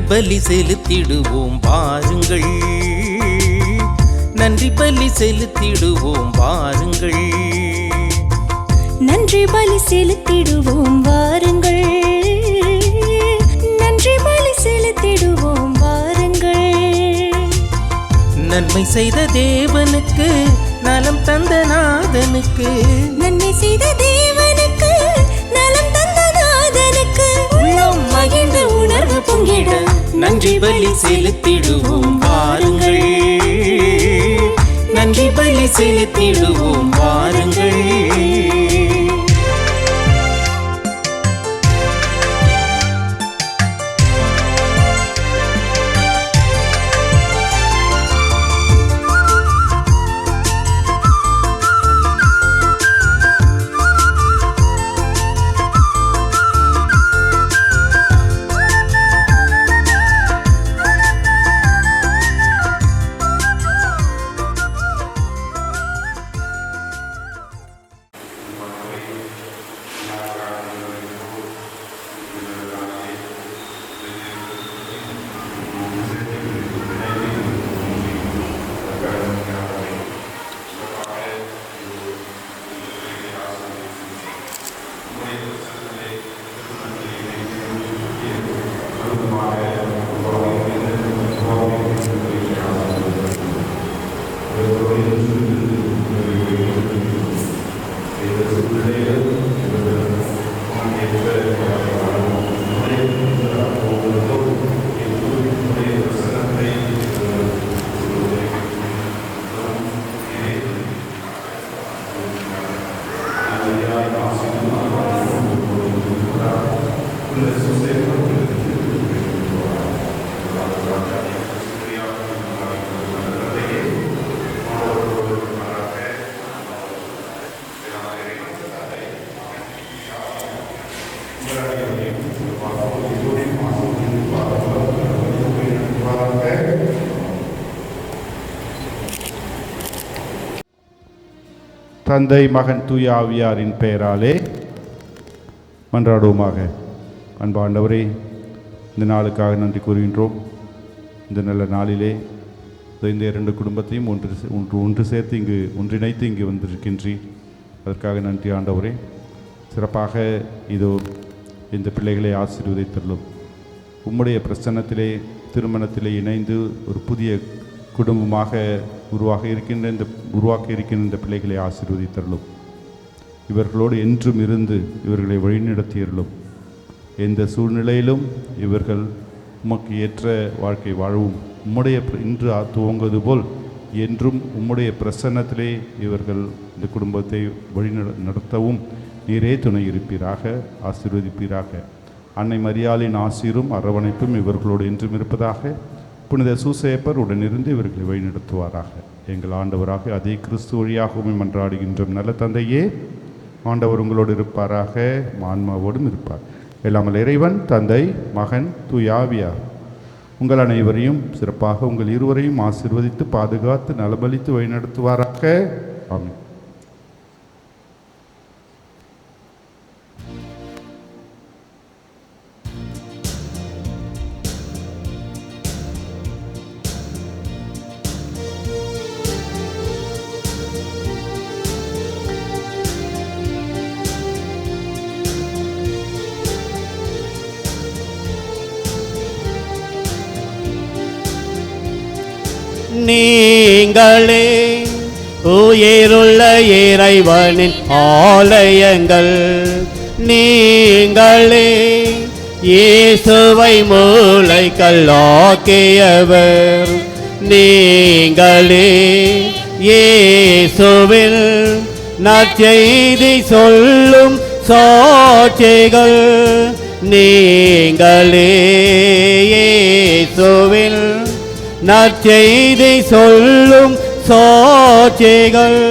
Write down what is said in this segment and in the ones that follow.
பலி செலுத்திடுவோம் வாருங்கள், நன்றி பலி செலுத்திடுவோம் வாருங்கள், நன்றி பலி செலுத்திடுவோம் வாருங்கள், நன்றி பலி செலுத்திடுவோம் வாருங்கள். நன்மை செய்த தேவனுக்கு, நலம் தந்த நாதனுக்கு, நன்மை செய்த தேவனுக்கு, நலம் தந்த நாதனுக்கு, உள்ளம் மகிழ்ந்த உணர்வு பொங்கிட நன்றி பலி செலுத்திடுவோம் வாருங்கள், நன்றி பலி செலுத்திடுவோம் வாருங்கள். தந்தை மகன் தூய ஆவியாரின் பெயராலே மன்றாடுவோமாக. அன்பாண்டவரே, இந்த நாளுக்காக நன்றி கூறுகின்றோம். இந்த நல்ல நாளிலே இந்த இரண்டு குடும்பத்தையும் ஒன்று சேர்த்து இங்கு ஒன்றிணைத்து இங்கு வந்திருக்கின்றீர். அதற்காக நன்றி ஆண்டவரே. சிறப்பாக இதோ இந்த பிள்ளைகளை ஆசீர்வதித்தருளும். உம்முடைய பிரசன்னத்திலே திருமணத்திலே இணைந்து ஒரு புதிய குடும்பமாக உருவாக்கி இருக்கின்ற இந்த பிள்ளைகளை ஆசீர்வதித்தருளும். இவர்களோடு என்றும் இருந்து இவர்களை வழிநடத்தியருளும். எந்த சூழ்நிலையிலும் இவர்கள் உமக்கு ஏற்ற வாழ்க்கை வாழவும், உம்முடைய இன்று துவங்குவது போல் என்றும் உம்முடைய பிரசன்னத்திலே இவர்கள் இந்த குடும்பத்தை நடத்தவும் நீரே துணை இருப்பீராக, ஆசீர்வதிப்பீராக. அன்னை மரியாளின் ஆசீரும் அரவணைப்பும் இவர்களோடு என்றும் இருப்பதாக. புனித சூசேப்பர் உடனிருந்து இவர்களை வழிநடத்துவாராக. எங்கள் ஆண்டவராக அதே கிறிஸ்து வழியாகவும் மன்றாடுகின்றோம். நல்ல தந்தையே, ஆண்டவர் உங்களோடு இருப்பாராக, ஆன்மாவோடும் இருப்பார். எல்லாமல் இறைவன் தந்தை மகன் தூய ஆவியார் உங்கள் அனைவரையும் சிறப்பாக உங்கள் இருவரையும் ஆசீர்வதித்து பாதுகாத்து நலமளித்து வழிநடத்துவாராக. ஆமென். நீங்களே உயிருள்ள இறைவனின் ஆலயங்கள், நீங்களே இயேசுவை மூலைக்கல்லாக்கியவர், நீங்களே இயேசுவில் நற்செய்தி சொல்லும் சாட்சிகள், நீங்களே இயேசுவில் நற்செய்தி சொல்லும் சாட்சிகள்.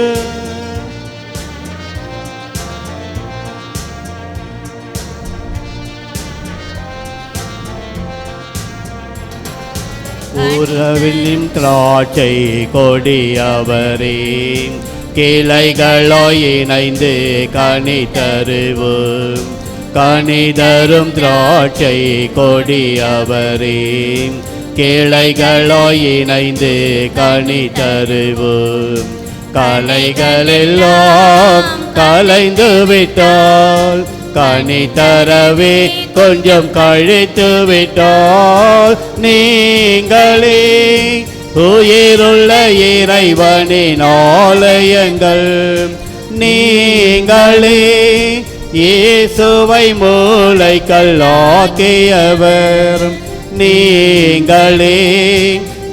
உறவின் திராட்சை கொடியவரே, கிளைகளோ இணைந்து கனி தருவோம், கனிதரும் திராட்சை கொடியவரே, கிளைகளோ இணைந்து கனி தருவோம். கலைகளெல்லாம் கலைந்து விட்டால், கனி தரவே கொஞ்சம் கழித்து விட்டால், நீங்களே உயிருள்ள இறைவனின் ஆலயங்கள். நீங்களே இயேசுவை மூலைக்கல்லாக்கியவர். நீங்களே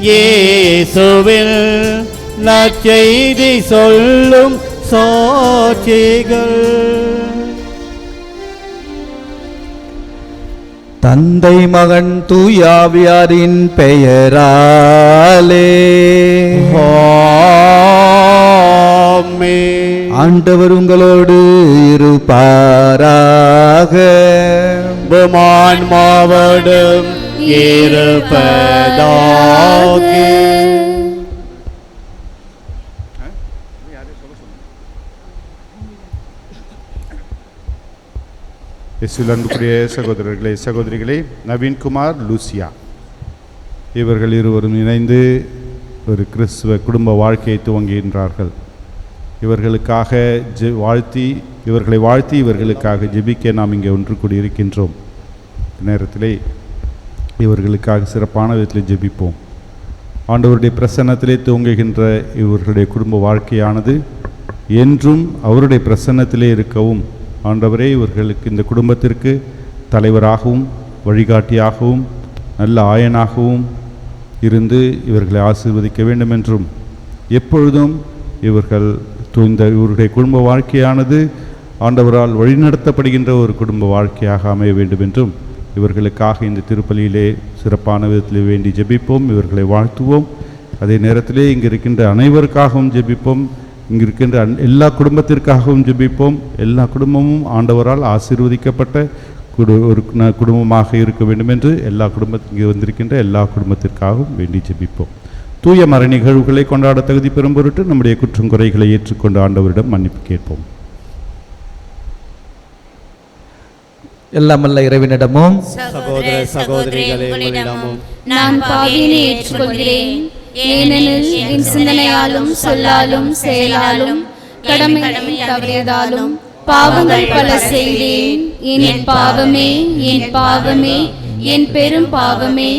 இயேசுவில் நற்செய்தி சொல்லும் சாட்சிகள். தந்தை மகன் தூயாவியாரின் பெயராலே ஆமென். ஆண்டவர் உங்களோடு இருப்பாராக. ஆன்மாவோடும் இருப்பதாக. இயேசுவில் அன்புக்குரிய சகோதரர்களே சகோதரிகளே, நவீன்குமார், லூசியா இவர்கள் இருவரும் இணைந்து ஒரு கிறிஸ்துவ குடும்ப வாழ்க்கையை துவங்குகின்றார்கள். இவர்களுக்காக இவர்களை வாழ்த்தி இவர்களுக்காக ஜெபிக்க நாம் இங்கே ஒன்று கூடியிருக்கின்றோம். நேரத்திலே இவர்களுக்காக சிறப்பான விதத்தில் ஜெபிப்போம். ஆண்டவருடைய பிரசன்னத்திலே துவங்குகின்ற இவர்களுடைய குடும்ப வாழ்க்கையானது என்றும் அவருடைய பிரசன்னத்திலே இருக்கவும், ஆண்டவரே இவர்களுக்கு இந்த குடும்பத்திற்கு தலைவராகவும் வழிகாட்டியாகவும் நல்ல ஆயனாகவும் இருந்து இவர்களை ஆசீர்வதிக்க வேண்டும் என்றும், எப்பொழுதும் இவருடைய குடும்ப வாழ்க்கையானது ஆண்டவரால் வழிநடத்தப்படுகின்ற ஒரு குடும்ப வாழ்க்கையாக அமைய வேண்டும் என்றும் இவர்களுக்காக இந்த திருப்பலியிலே சிறப்பான விதத்தில் வேண்டி ஜெபிப்போம். இவர்களை வாழ்த்துவோம். அதே நேரத்திலே இங்கு இருக்கின்ற அனைவருக்காகவும் ஜெபிப்போம். இங்கு இருக்கின்ற எல்லா குடும்பத்திற்காகவும் ஜெபிப்போம். எல்லா குடும்பமும் ஆண்டவரால் ஆசீர்வதிக்கப்பட்ட ஒரு குடும்பமாக இருக்க வேண்டும் என்று இங்கு வந்திருக்கின்ற எல்லா குடும்பத்திற்காகவும் வேண்டி ஜெபிப்போம். தூய மறை நிகழ்வுகளை கொண்டாட தகுதி பெறும் பொருட்டு நம்முடைய குற்றம் குறைகளை ஏற்றுக்கொண்டு ஆண்டவரிடம் மன்னிப்பு கேட்போம். எல்லாமல்ல இறைவனிடமும் சகோதர சகோதரிகளே உங்களிடமும் நான் பாவியினை ஏற்றுக்கொள்கிறேன். ஏனெனில் என் சிந்தனையாலும் சொல்லாலும் செயலாலும் கடமைகளை தவறியதாலும் பாவங்கள் பல செய்தேன். என் பாவமே, என் பாவமே, என் பெரும் பாவமே.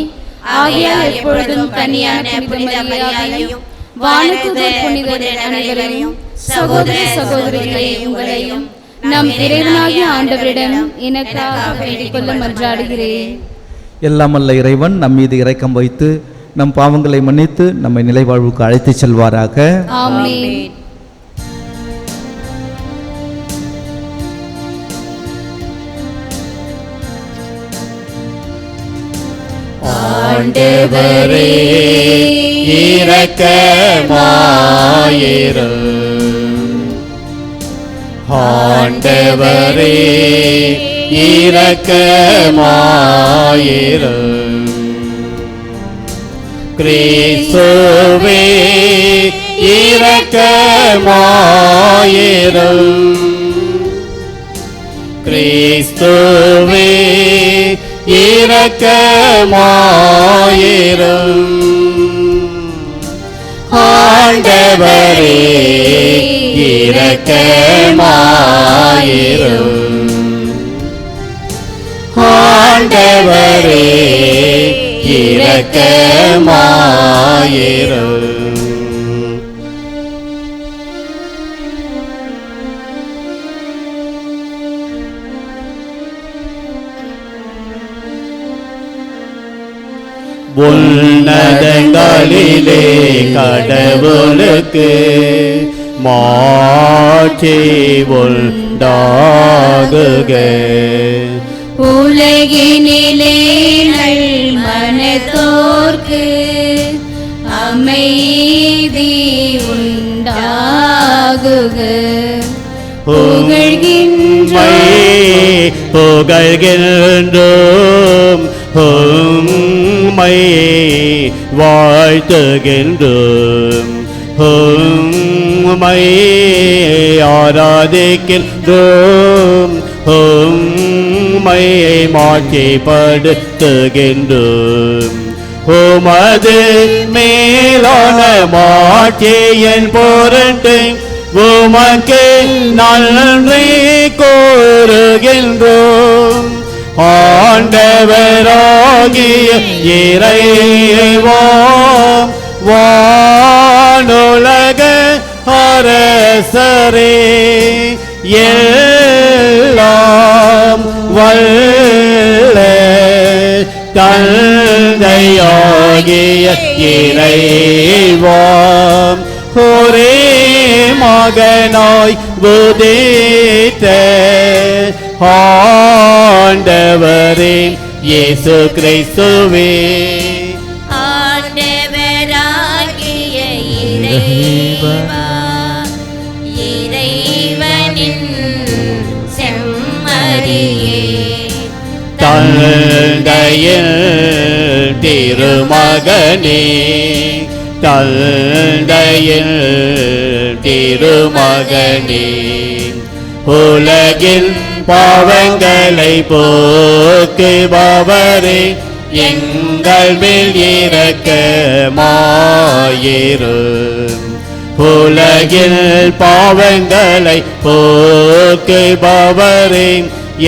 ஆகையால் எப்பொழுதும் கன்னியான புனித மரியாதையும் வானதூதர் புனிதர் அனைவரையும் சகோதர சகோதரிகளை உங்களையும் நம் இறைவனாகிய ஆண்டவரிடம் எனக்காக வேண்டிக் கொள்ள மன்றாடுகிறேன். எல்லாமல்ல இறைவன் நம் மீது இரக்கம் வைத்து நம் பாவங்களை மன்னித்து நம்மை நிலைவாழ்வுக்கு அழைத்து செல்வாராக. ஆமென். ஆண்டவரே இரக்கமாயிரும். ஆண்டவரே இரக்கமாயிரும். கிறிஸ்துவே இரக்கமாயிரும். கிறிஸ்துவே இரக்கமாயிரும். ஆண்டவரே இரக்கமாயிரும். ஆண்டவரே இரக்கமாயிரும். உன்னதங்களிலே கடவுளுக்கு மாட்சி உண்டாகுக. உலகினிலே நல் மனத்தோர்க்கு அமைதி உண்டாகுக. புகழ்கின்றோம் உம்மை வாழ்த்துகின்றோம். உம்மை ஆராதிக்கின்றோம் உம்மை மாட்சிப்படுத்துகின்றோம் உமது மேலான மாட்சியின் பொருட்டு உமக்கு நன்றி கூறுகின்றோம் ஆண்டவராகிய இறைவா வானுலக அரசரே எல்லாம் வல்ல தந்தையாகிய இறைவா ஒரே மகனாய் உதித்த ஆண்டவரே இயேசு கிறிஸ்துவே ஆண்டவராகிய இறைவா இறைவனின் செம்மறியே தந்தையின் திருமகனே தந்தையின் திருமகனே உலகின் பாவங்களை போக்குபவரே எங்கள் மேல் இரக்கமாயிரும் உலகில் பாவங்களை போக்குபவரே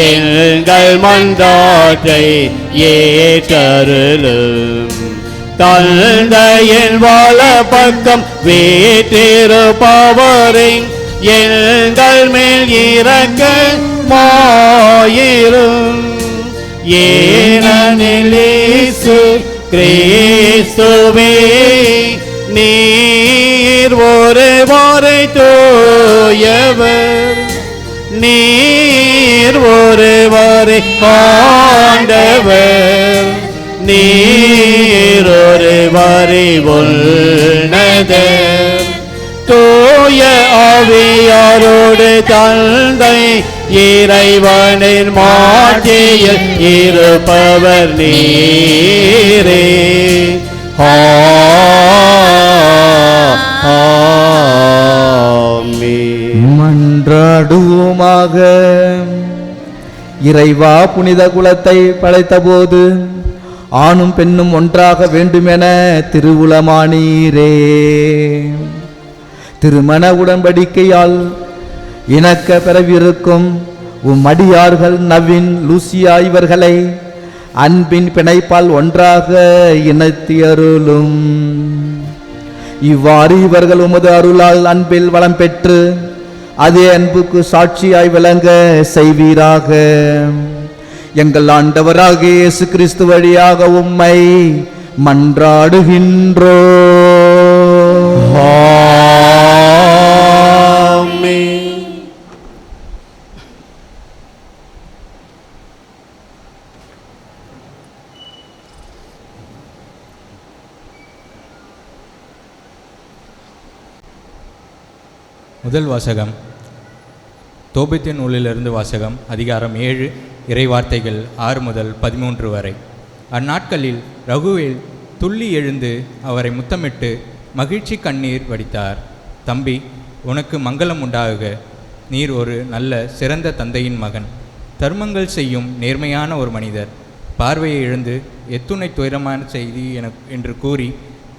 எங்கள் மன்றாட்டை ஏற்றருளும் தந்தையின் வாழ பக்கம் வீற்றிருப்பவரே எங்கள் மேல் இரக்கமாயிரும் ஏனெனில் இயேசு கிறிஸ்துவே நீர் ஒருவரை தூயவர் நீர் ஒருவரை ஆண்டவர் நீர் ஒருவரை உன்னதர் தூய ஆவியாரோடு தந்தை இறைவனின் மாட்சியில் இருப்பவர் நீரே ஆமென். மன்றாடுவோமாக. இறைவா, புனித குலத்தை படைத்தபோது ஆணும் பெண்ணும் ஒன்றாக வேண்டுமென திருவுளமானீரே. திருமண உடன்படிக்கையால் இணக்க பெறவிருக்கும் அடியார்கள் நவீன் லூசியா இவர்களை அன்பின் பிணைப்பால் ஒன்றாக இணைத்தியருளும். இவ்வாறு இவர்கள் உமது அருளால் அன்பில் வளம் பெற்று அதே அன்புக்கு சாட்சியாய் விளங்க செய்வீராக. எங்கள் ஆண்டவராகிய இயேசு கிறிஸ்து வழியாக உம்மை மன்றாடுகின்றோம். ஆமென். முதல் வாசகம் தோபித்தின் நூலிலிருந்து வாசகம். அதிகாரம் 7, இறைவார்த்தைகள் 6 முதல் 13 வரை. அந்நாட்களில் ரகுவேல் துள்ளி எழுந்து அவரை முத்தமிட்டு மகிழ்ச்சி கண்ணீர் வடித்தார். தம்பி, உனக்கு மங்களம் உண்டாகுக. நீர் ஒரு நல்ல சிறந்த தந்தையின் மகன், தர்மங்கள் செய்யும் நேர்மையான ஒரு மனிதர். பார்வையை இழந்து எத்துணை துயரமான செய்தி என்று கூறி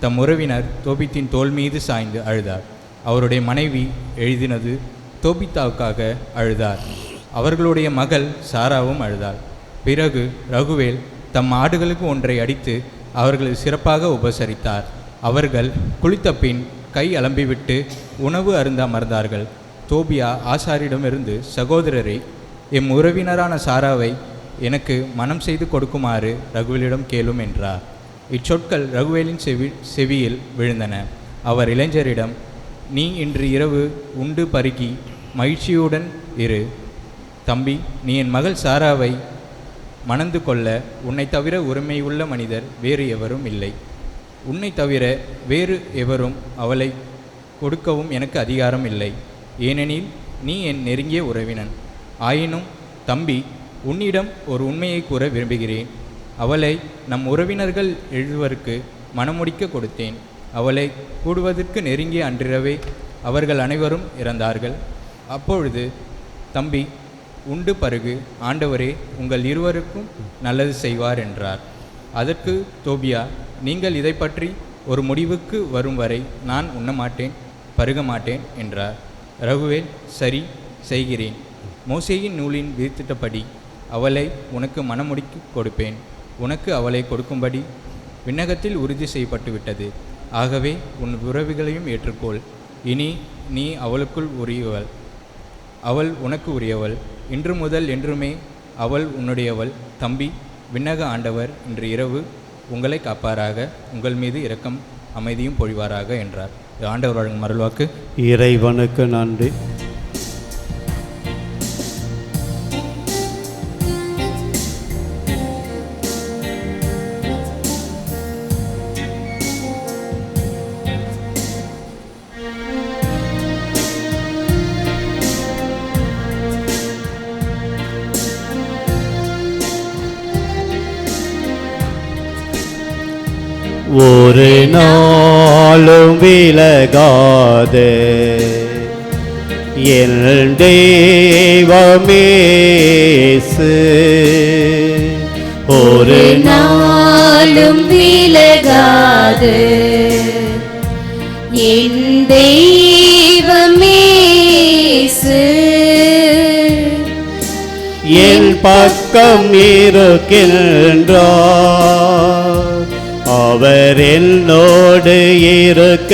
தம் உறவினர் தோபித்தின் தோள் மீது சாய்ந்து அழுதார். அவருடைய மனைவி எழுதினது தோபித்தாவுக்காக அழுதார். அவர்களுடைய மகள் சாராவும் அழுதாள். பிறகு ரகுவேல் தம் ஆடுகளுக்கு ஒன்றை அடித்து அவர்களை சிறப்பாக உபசரித்தார். அவர்கள் குளித்த பின் கை அலம்பிவிட்டு உணவு அருந்த அமர்ந்தார்கள். தோபியா ஆசாரிடமிருந்து, சகோதரரை, எம் உறவினரான சாராவை எனக்கு மனம் செய்து கொடுக்குமாறு ரகுவேலிடம் கேளும் என்றார். இச்சொற்கள் ரகுவேலின் செவியில் விழுந்தன. அவர் இளைஞரிடம், நீ இன்று இரவு உண்டு பருகி மகிழ்ச்சியுடன் இரு. தம்பி, நீ என் மகள் சாராவை மணந்து கொள்ள உன்னை தவிர உரிமையுள்ள மனிதர் வேறு எவரும் இல்லை. உன்னை தவிர வேறு எவரும் அவளை கொடுக்கவும் எனக்கு அதிகாரம் இல்லை. ஏனெனில் நீ என் நெருங்கிய உறவினன். ஆயினும் தம்பி, உன்னிடம் ஒரு உண்மையை கூற விரும்புகிறேன். அவளை நம் உறவினர்கள் எழுதுவதற்கு மணமுடிக்க கொடுத்தேன். அவளை கூடுவதற்கு நெருங்கிய அன்றிரவே அவர்கள் அனைவரும் இறந்தார்கள். அப்பொழுது தம்பி, உண்டு பருகு, ஆண்டவரே உங்கள் இருவருக்கும் நல்லது செய்வார் என்றார். அதற்கு தோபியா, நீங்கள் இதை பற்றி ஒரு முடிவுக்கு வரும் வரை நான் உண்ண மாட்டேன், பருக மாட்டேன் என்றார். ரகுவேல், சரி செய்கிறேன், மோசேயின் நூலின் விதித்திட்டபடி அவளை உனக்கு மணமுடிக்கு கொடுப்பேன். உனக்கு அவளை கொடுக்கும்படி விண்ணகத்தில் உறுதி செய்யப்பட்டு விட்டது. ஆகவே உன் உறவுகளையும் ஏற்றுக்கொள். இனி நீ அவளுக்குள் உரியவள், அவள் உனக்கு உரியவள். இன்று முதல் என்றுமே அவள் உன்னுடையவள். தம்பி, விண்ணக ஆண்டவர் இன்று இரவு உங்களை காப்பாராக, உங்கள் மீது இரக்கம் அமைதியும் பொழிவாராக என்றார். இது ஆண்டவர் வழங்கும் அருள்வாக்கு. இறைவனுக்கு நன்றி. ஒரு நாளும் விலகாதே என் தெய்வமேசு, ஒரு நாளும் விலகாது என் தெய்வமேசு, என் பக்கம் இருக்கின்றார். அவர் என்னோடு இருக்க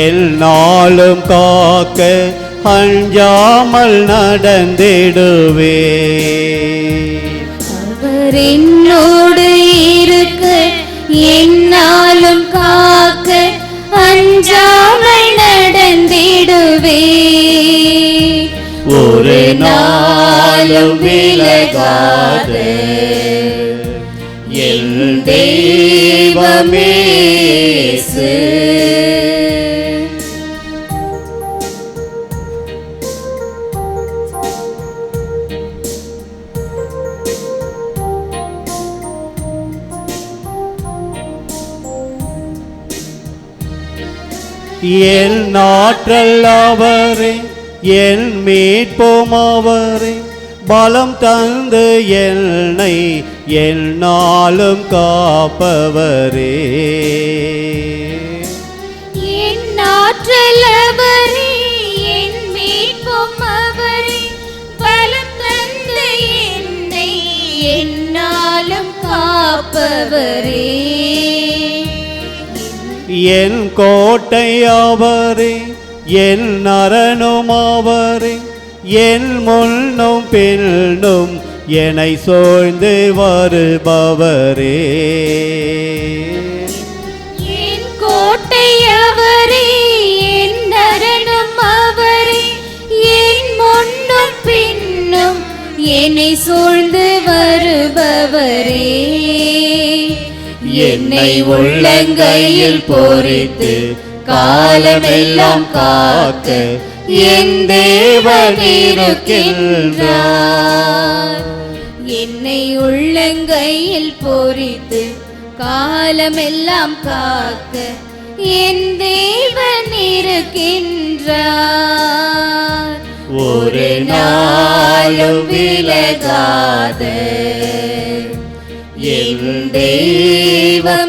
என் நாளும் காக்க அஞ்சாமல் நடந்திடுவே. அவர் என்னோடு இருக்க என்னாலும் காக்க அஞ்சாமல் நடந்திடுவே. ஒரு நாளும் விலகாதே என் தெய்வமேசு. என் ஆற்றல் அவரே, என் மீட்பும் அவரே, பலம் தந்து என்னை என்னாலும் காப்பவரே. என் ஆற்றல் அவரே, என் மீட்பும் அவரே, பலம் தந்து என்னை என்னாலும் காப்பவரே. என் கோட்டை அவரே, என் அரணும் அவரே, என் முன்னும் பின்னும் என்னை சூழ்ந்து வருபவரே. என் கோட்டை அவரே, என் அரணும் அவரே, என் முன்னும் பின்னும் என்னை சூழ்ந்து வருபவரே. என்னை உள்ளங்கையில் பொறித்து காலமெல்லாம் காக்க என் தேவன் இருக்கின்றார். என்னை உள்ளங்கையில் பொறித்து காலமெல்லாம் காக்க என் தேவன் இருக்கின்றார். ஒரு நாளும் விலகாத என் தெய்வமேசு.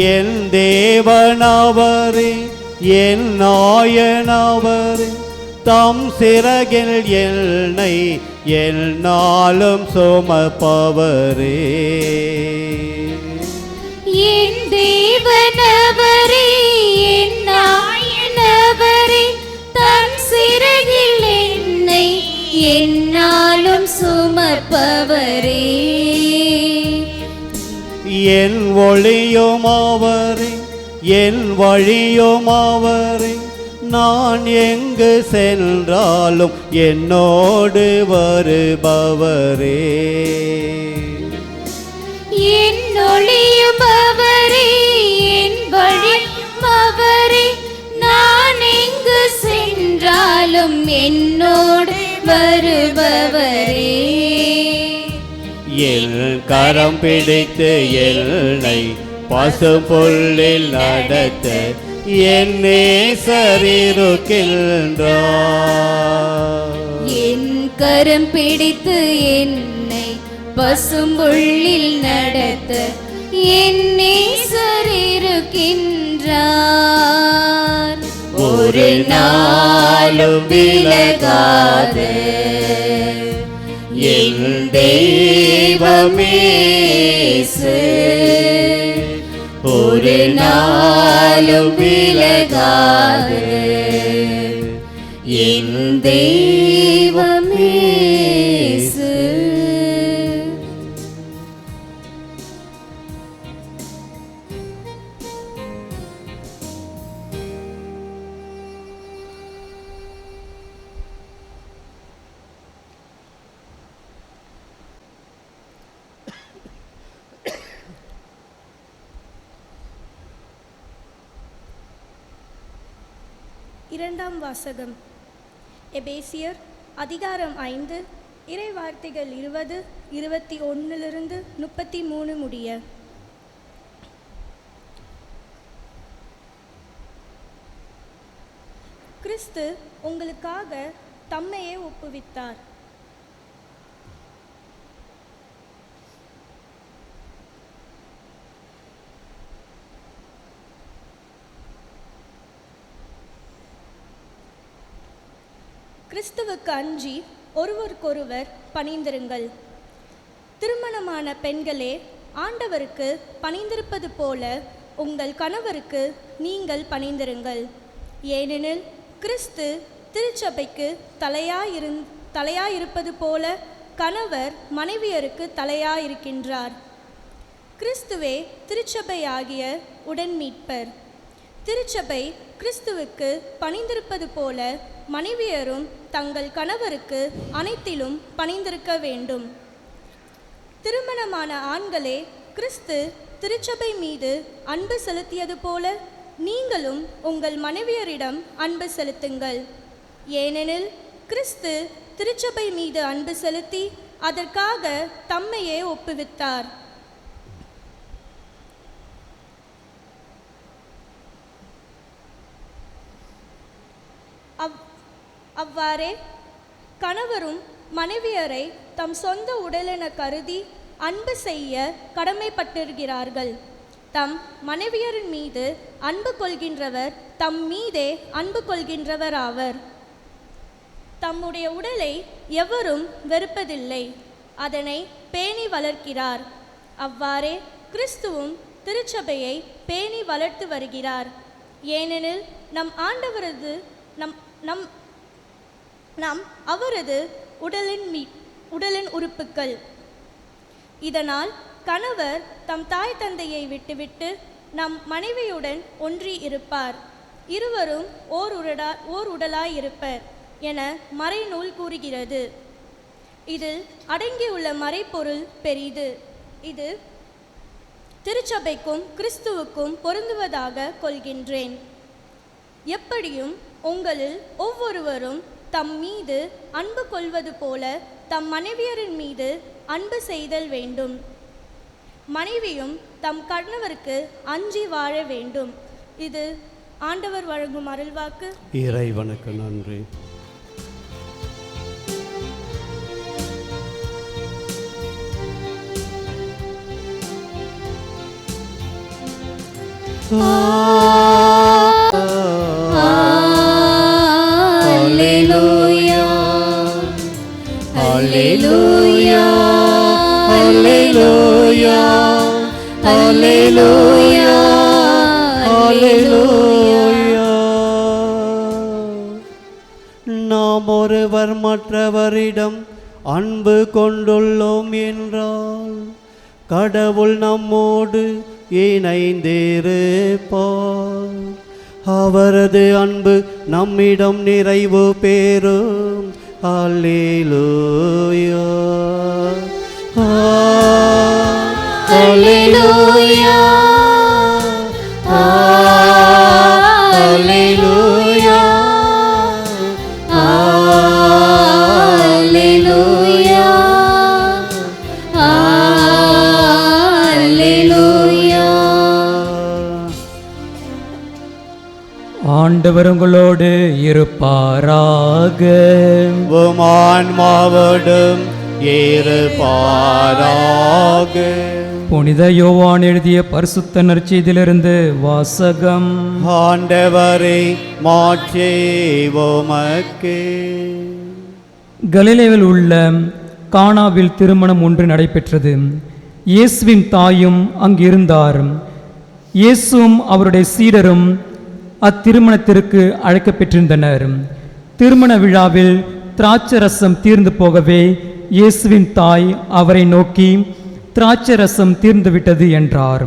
என் தேவனவரே, என் நாயனவரே, தம் சிறகில் என்னை என்னாலும் சுமப்பவரே. என் தேவனவரே, என் நாயனவரே, தம் சிறகில் என்னை என்னாலும் சுமப்பவரே. என் ஒளியும் அவரே, என் வழியும் அவரே, நான் எங்கு சென்றாலும் என்னோடு வருபவரே. என் ஒளியும் அவரே, என் வழியும் என்னாலும் என்னோடு வருபவரே. என் கரம் பிடித்து என்னை பசும்புல்லில் நடத்த என் நேசரிருக்கின்றார். என் கரம் பிடித்து என்னை பசும்புல்லில் நடத்த என் நேசர் இருக்கின்றார். ஒரு நாளும் விலகாத என் தெய்வமேசு, ஒரு நாளும் விலகாத என் தெய்வமேசு. இரண்டாம் வாசகம். எபேசியர் அதிகாரம் 5 இறை வார்த்தைகள் 20, 21 33 முடிய. கிறிஸ்து உங்களுக்காக தம்மையே ஒப்புவித்தார். கிறிஸ்துவுக்கு அஞ்சி ஒருவருக்கொருவர் பணிந்திருங்கள். திருமணமான பெண்களே, ஆண்டவருக்கு பணிந்திருப்பது போல உங்கள் கணவருக்கு நீங்கள் பணிந்திருங்கள். ஏனெனில் கிறிஸ்து திருச்சபைக்கு தலையாயிருப்பது போல கணவர் மனைவியருக்கு தலையாயிருக்கின்றார். கிறிஸ்துவே திருச்சபையாகிய உடன்மீட்பர். திருச்சபை கிறிஸ்துவுக்கு பணிந்திருப்பது போல மனைவியரும் தங்கள் கணவருக்கு அனைத்திலும் பணிந்திருக்க வேண்டும். திருமணமான ஆண்களே, கிறிஸ்து திருச்சபை மீது அன்பு செலுத்தியது போல நீங்களும் உங்கள் மனைவியரிடம் அன்பு செலுத்துங்கள். ஏனெனில் கிறிஸ்து திருச்சபை மீது அன்பு செலுத்தி அதற்காக தம்மையே ஒப்புவித்தார். அவ்வாறே கணவரும் மனைவியரை தம் சொந்த உடலென கருதி அன்பு செய்ய கடமைப்பட்டிருக்கிறார்கள். தம் மனைவியரின் மீது அன்பு கொள்கின்றவர் தம் மீதே அன்பு கொள்கின்றவர் ஆவர். தம்முடைய உடலை எவரும் வெறுப்பதில்லை, அதனை பேணி வளர்க்கிறார். அவ்வாறே கிறிஸ்துவும் திருச்சபையை பேணி வளர்த்து வருகிறார். ஏனெனில் நம் ஆண்டவரது நம் அவரது உடலின் உறுப்புக்கள். இதனால் கணவர் தம் தாய் தந்தையை விட்டுவிட்டு நம் மனைவியுடன் ஒன்றி இருப்பார். இருவரும் ஓர் உடலாய் இருப்பர் என மறைநூல் கூறுகிறது. இதில் அடங்கியுள்ள மறைப்பொருள் பெரிது. இது திருச்சபைக்கும் கிறிஸ்துவுக்கும் பொருந்துவதாக கொள்கின்றேன். எப்படியும் உங்களில் ஒவ்வொருவரும் தம் மீது அன்பு கொள்வது போல தம் மனைவியரின் மீது அன்பு செய்தல் வேண்டும். மனைவியும் தம் கணவருக்கு அஞ்சி வாழ வேண்டும். இது ஆண்டவர் வழங்கும் அருள்வாக்கு. இறைவனுக்கு நன்றி. Hallelujah, Hallelujah, Hallelujah, Hallelujah, Hallelujah. நாம் ஒருவர் மற்றவரிடம் அன்பு கொண்டுள்ளோம் என்றால் கடவுள் நம்மோடு இணைந்திருப்பார். அவரது அன்பு நம்மிடம் நிறைவு பெறும். அல்லேலூயா, அல்லேலூயா, அல்லேலூயா, ஆண்டவர் உங்களோடு இருப்பாராக. உமான்மாவோடும் இருப்பாராக. புனித யோவான் எழுதிய பரிசுத்த நற்செய்தியிலிருந்து வாசகம். ஆண்டவரே மாட்சி உமக்கே. கலிலேயில் உள்ள கானாவில் திருமணம் ஒன்று நடைபெற்றது. இயேசுவின் தாயும் அங்கிருந்தார். இயேசுவும் அவருடைய சீடரும் அத்திருமணத்திற்கு அழைக்கப்பெற்றிருந்தனர். திருமண விழாவில் திராட்சரசம் தீர்ந்து போகவே இயேசுவின் தாய் அவரை நோக்கி, திராட்சரசம் தீர்ந்துவிட்டது என்றார்.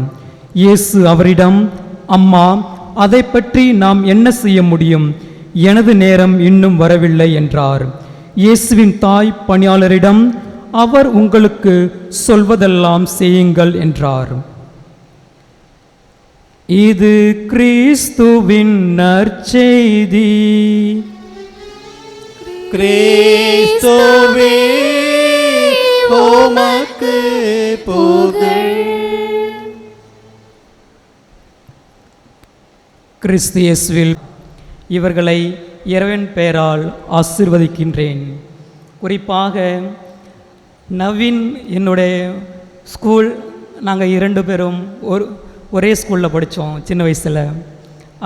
இயேசு அவரிடம், அம்மா, அதை பற்றி நாம் என்ன செய்ய முடியும்? எனது நேரம் இன்னும் வரவில்லை என்றார். இயேசுவின் தாய் பணியாளரிடம், அவர் உங்களுக்கு சொல்வதெல்லாம் செய்யுங்கள் என்றார். இது கிறிஸ்துவின் நற்செய்தி. கிறிஸ்துவே உமக்கு புகழ். கிறிஸ்து இயேசுவில் இவர்களை இறைவன் பெயரால் ஆசீர்வதிக்கின்றேன். குறிப்பாக நவீன், என்னுடைய ஸ்கூல், நாங்கள் 2 பேரும் ஒரே ஸ்கூலில் படித்தோம் சின்ன வயசில்.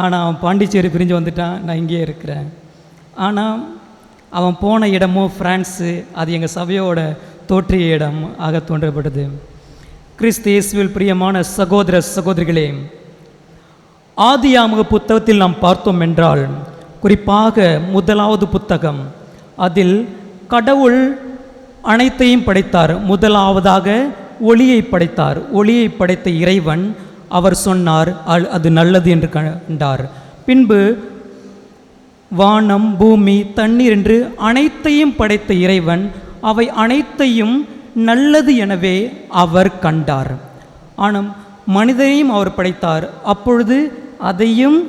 ஆனால் அவன் பாண்டிச்சேரி பிரிஞ்சு வந்துட்டான், நான் இங்கேயே இருக்கிறேன். ஆனால் அவன் போன இடமும் ஃப்ரான்ஸு, அது எங்கள் சபையோட தோற்றிய இடம் ஆக தோன்றப்பட்டது. கிறிஸ்து இயேசுவில் பிரியமான சகோதர சகோதரிகளே, ஆதியாகம புத்தகத்தில் நாம் பார்த்தோம் என்றால், குறிப்பாக 1வது புத்தகம், அதில் கடவுள் அனைத்தையும் படைத்தார். முதலாவதாக ஒளியை படைத்தார். ஒளியை படைத்த இறைவன் அவர் சொன்னார், அது நல்லது என்று கண்டார். பின்பு வானம், பூமி, தண்ணீர் என்று அனைத்தையும் படைத்த இறைவன் அவை அனைத்தையும் நல்லது எனவே அவர் கண்டார். ஆனால் மனிதனையும் அவர் படைத்தார். அப்பொழுது அதையும்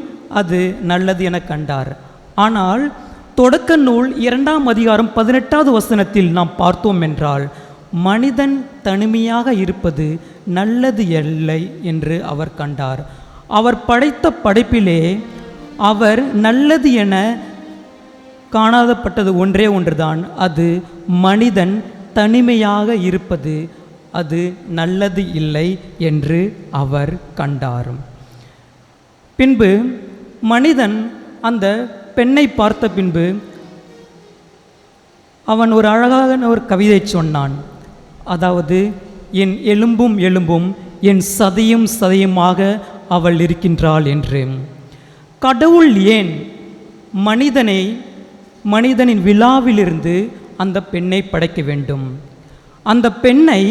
அது நல்லது என கண்டார். ஆனால் தொடக்க நூல் 2ஆம் அதிகாரம் 18வது வசனத்தில் நாம் பார்த்தோம் என்றால், மனிதன் தனிமையாக இருப்பது நல்லது இல்லை என்று அவர் கண்டார். அவர் படைத்த படைப்பிலே அவர் நல்லது என காணாதப்பட்டது ஒன்றே ஒன்றுதான், அது மனிதன் தனிமையாக இருப்பது அது நல்லது இல்லை என்று அவர் கண்டார். பின்பு மனிதன் அந்த பெண்ணை பார்த்த பின்பு அவன் ஒரு அழகான ஒரு கவிதை சொன்னான். அதாவது, என் எலும்பும் எலும்பும் என் சதையும் சதையுமாக அவள் இருக்கின்றாள் என்று. கடவுள் ஏன் மனிதனின் விழாவிலிருந்து அந்த பெண்ணை படைக்க வேண்டும்? அந்த பெண்ணை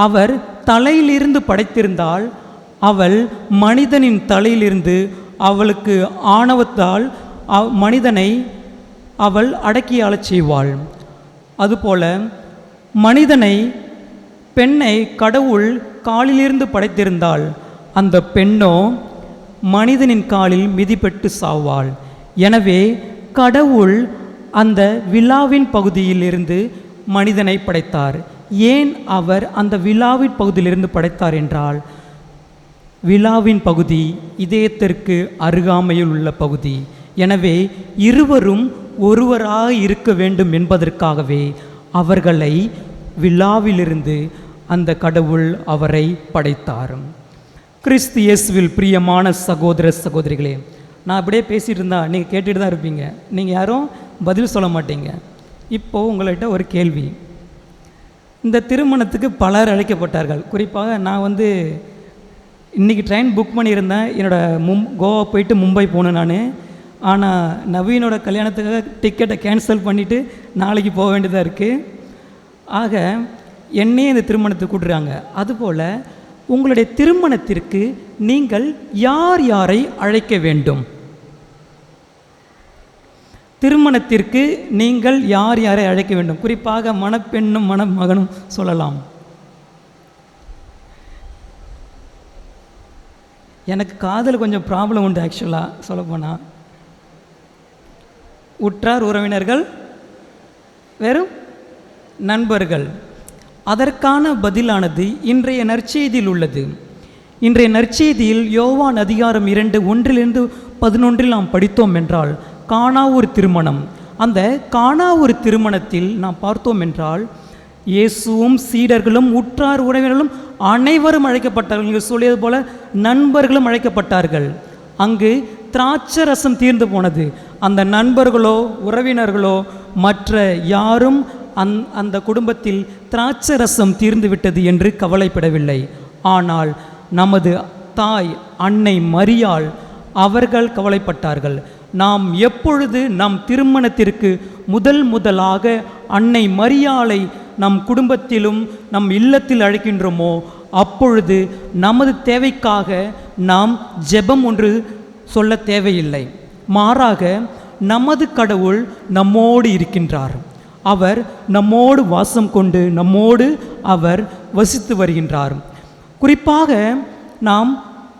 அவர் தலையிலிருந்து படைத்திருந்தால், அவள் மனிதனின் தலையிலிருந்து அவளுக்கு ஆணவத்தால் மனிதனை அவள் அடக்கியாளச் செய்வாள். அதுபோல பெண்ணை கடவுள் காலிலிருந்து படைத்திருந்தால், அந்த பெண்ணோ மனிதனின் காலில் மிதிப்பட்டு சாவாள். எனவே கடவுள் அந்த விழாவின் பகுதியிலிருந்து மனிதனை படைத்தார். ஏன் அவர் அந்த விழாவின் பகுதியிலிருந்து படைத்தார் என்றால், விழாவின் பகுதி இதயத்திற்கு அருகாமையில் உள்ள பகுதி. எனவே இருவரும் ஒருவராக இருக்க வேண்டும் என்பதற்காகவே அவர்களை விழாவிலிருந்து அந்த கடவுள் அவரை படைத்தார். கிறிஸ்து இயேசுவில் பிரியமான சகோதர சகோதரிகளே, நான் அப்படியே பேசிகிட்டு இருந்தால் நீங்கள் கேட்டுட்டு தான் இருப்பீங்க, நீங்கள் யாரும் பதில் சொல்ல மாட்டீங்க. இப்போது உங்கள்கிட்ட ஒரு கேள்வி. இந்த திருமணத்துக்கு பலர் அழைக்கப்பட்டார்கள். குறிப்பாக நான் இன்றைக்கி ட்ரெயின் புக் பண்ணியிருந்தேன். என்னோடய கோவா போயிட்டு மும்பை போகணும் நான். ஆனால் நவீனோட கல்யாணத்துக்காக டிக்கெட்டை கேன்சல் பண்ணிவிட்டு நாளைக்கு போக வேண்டியதாக இருக்குது. ஆக என்னையே இந்த திருமணத்துக்கு கூட்டுறாங்க. அதுபோல் உங்களுடைய திருமணத்திற்கு நீங்கள் யார் யாரை அழைக்க வேண்டும்? திருமணத்திற்கு நீங்கள் யார் யாரை அழைக்க வேண்டும்? குறிப்பாக மணப்பெண்ணும் மணமகனும் சொல்லலாம். எனக்கு காதல் கொஞ்சம் ப்ராப்ளம் உண்டு. ஆக்சுவலாக சொல்லப்போனால் உற்றார் உறவினர்கள், வெறும் நண்பர்கள். அதற்கான பதிலானது இன்றைய நற்செய்தியில் உள்ளது. இன்றைய நற்செய்தியில் யோவான் அதிகாரம் 2 1 11 நாம் படித்தோம் என்றால் கானா ஒரு திருமணம். அந்த கானா ஒரு திருமணத்தில் நாம் பார்த்தோம் என்றால் இயேசுவும் சீடர்களும் உற்றார் உறவினர்களும் அனைவரும் அழைக்கப்பட்டார்கள். நீங்கள் சொல்லியது போல நண்பர்களும் அழைக்கப்பட்டார்கள். அங்கு திராட்சை ரசம் தீர்ந்து போனது. அந்த நண்பர்களோ உறவினர்களோ மற்ற யாரும் அந்த குடும்பத்தில் திராட்சை ரசம் தீர்ந்து விட்டது என்று கவலைப்படவில்லை. ஆனால் நமது தாய் அன்னை மரியாள் அவர்கள் கவலைப்பட்டார்கள். நாம் எப்பொழுது நம் திருமணத்திற்கு முதலாக அன்னை மரியாளை நம் குடும்பத்திலும் நம் இல்லத்தில் அழைக்கின்றோமோ அப்பொழுது நமது தேவைக்காக நாம் ஜெபம் ஒன்று சொல்ல தேவையில்லை. மாறாக நமது கடவுள் நம்மோடு இருக்கின்றார். அவர் நம்மோடு வாசம் கொண்டு நம்மோடு அவர் வசித்து வருகின்றார். குறிப்பாக நாம்